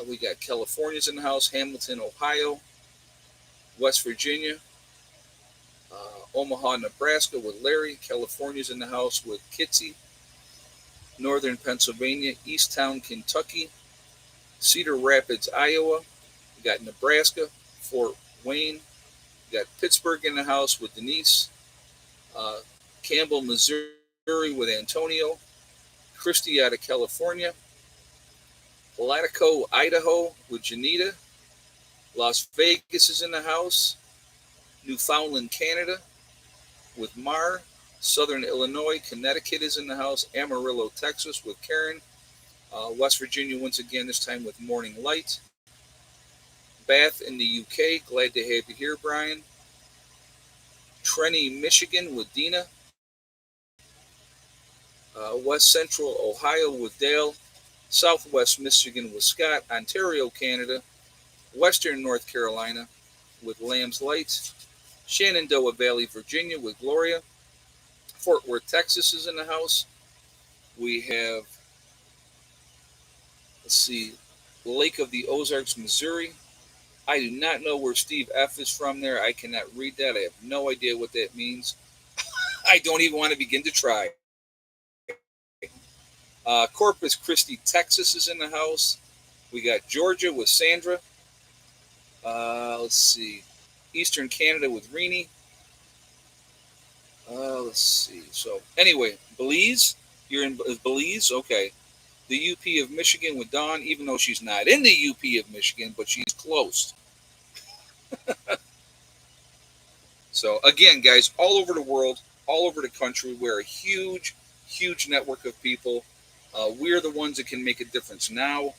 We got California's in the house. Hamilton, Ohio. West Virginia. Omaha, Nebraska with Larry. California's in the house with Kitsy. Northern Pennsylvania. Easttown, Kentucky. Cedar Rapids, Iowa. We got Nebraska. Fort Wayne. We got Pittsburgh in the house with Denise. Campbell, Missouri with Antonio. Christie out of California. Latico, Idaho with Janita. Las Vegas is in the house. Newfoundland, Canada with Mar. Southern Illinois, Connecticut is in the house. Amarillo, Texas with Karen. West Virginia once again, this time with Morning Light. Bath in the UK. Glad to have you here, Brian. Trenny, Michigan with Dina. West Central Ohio with Dale. Southwest Michigan with Scott. Ontario, Canada. Western North Carolina with Lamb's Lights. Shenandoah Valley, Virginia with Gloria. Fort Worth, Texas is in the house. We have, let's see, Lake of the Ozarks, Missouri. I do not know where Steve F is from there. I cannot read that. I have no idea what that means. I don't even want to begin to try. Corpus Christi, Texas is in the house. We got Georgia with Sandra. Let's see. Eastern Canada with Rini. Let's see. So, anyway, Belize. You're in Belize? Okay. The UP of Michigan with Dawn, even though she's not in the UP of Michigan, but she's close. So, again, guys, all over the world, all over the country, we're a huge, huge network of people. We're the ones that can make a difference now.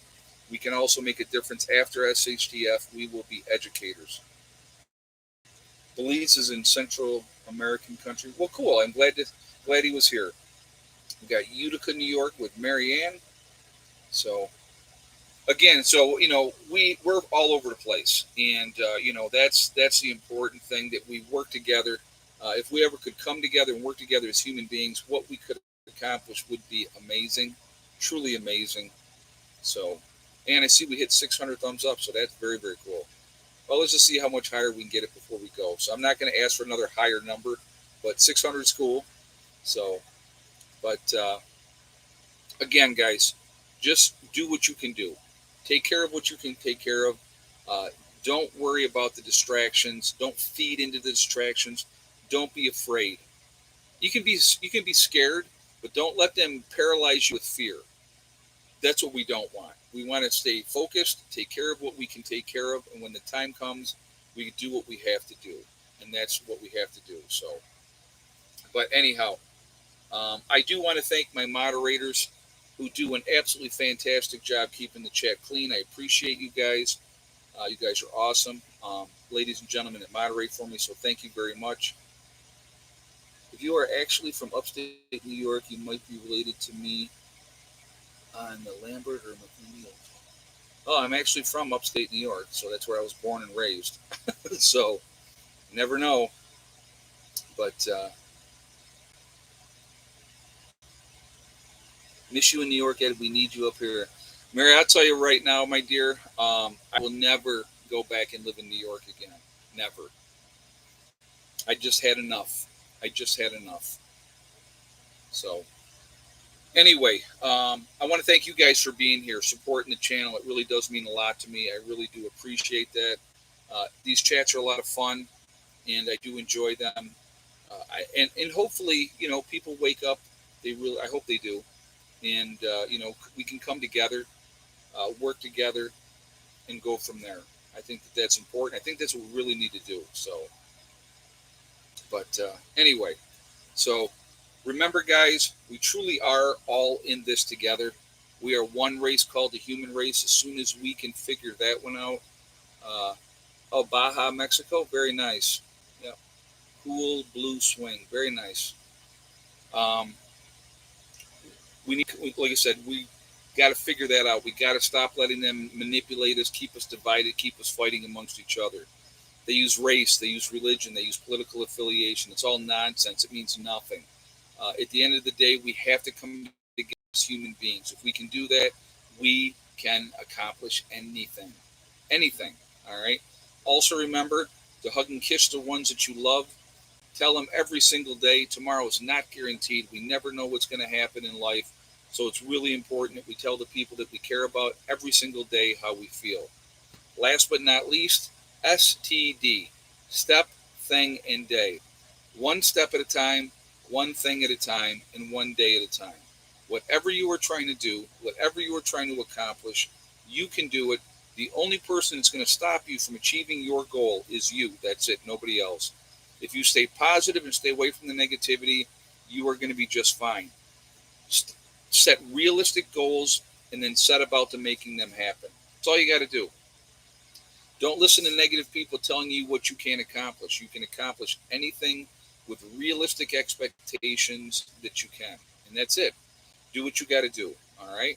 We can also make a difference after SHTF. We will be educators. Belize is in Central American country. Well, cool. I'm glad he was here. We got Utica, New York with Marianne. So again, so we're all over the place, and that's the important thing, that we work together. If we ever could come together and work together as human beings, what we could accomplish would be amazing, truly amazing. So, and I see we hit 600 thumbs up, so that's very, very cool. Well, let's just see how much higher we can get it before we go. So I'm not going to ask for another higher number, but 600 is cool. So, but again, guys, just do what you can do. Take care of what you can take care of. Uh, don't worry about the distractions. Don't feed into the distractions. Don't be afraid. You can be scared, but don't let them paralyze you with fear. That's what we don't want. We want to stay focused, take care of what we can take care of, and when the time comes, we do what we have to do, and that's what we have to do. So, but anyhow, I do want to thank my moderators who do an absolutely fantastic job keeping the chat clean. I appreciate you guys. You guys are awesome, ladies and gentlemen that moderate for me. So thank you very much. If you are actually from upstate New York, you might be related to me on the Lambert or McNeil. Oh, I'm actually from upstate New York, so that's where I was born and raised. So, never know. But miss you in New York, Ed. We need you up here. Mary, I'll tell you right now, my dear, I will never go back and live in New York again. Never. I just had enough. I just had enough. So, anyway, I want to thank you guys for being here, supporting the channel. It really does mean a lot to me. I really do appreciate that. These chats are a lot of fun, and I do enjoy them. And hopefully, people wake up. I hope they do, and we can come together, work together, and go from there. I think that's important. I think that's what we really need to do. So, but anyway, so remember, guys, we truly are all in this together. We are one race called the human race. As soon as we can figure that one out, Baja, Mexico, very nice. Yeah, cool blue swing, very nice. Um, like I said, we got to figure that out. We got to stop letting them manipulate us, keep us divided, keep us fighting amongst each other. They use race, they use religion, they use political affiliation. It's all nonsense. It means nothing. At the end of the day, we have to come together as human beings. If we can do that, we can accomplish anything. Anything. All right. Also, remember to hug and kiss the ones that you love. Tell them every single day. Tomorrow is not guaranteed. We never know what's going to happen in life. So it's really important that we tell the people that we care about every single day how we feel. Last but not least, STD. Step, thing, and day. One step at a time, one thing at a time, and one day at a time. Whatever you are trying to do, whatever you are trying to accomplish, you can do it. The only person that's going to stop you from achieving your goal is you. That's it, nobody else. If you stay positive and stay away from the negativity, you are going to be just fine. Set realistic goals and then set about to making them happen. That's all you got to do. Don't listen to negative people telling you what you can't accomplish. You can accomplish anything with realistic expectations that you can. And that's it. Do what you got to do. All right.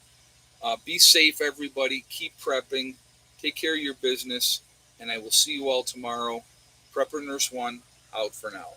Be safe, everybody. Keep prepping. Take care of your business. And I will see you all tomorrow. Prepper Nurse One out for now.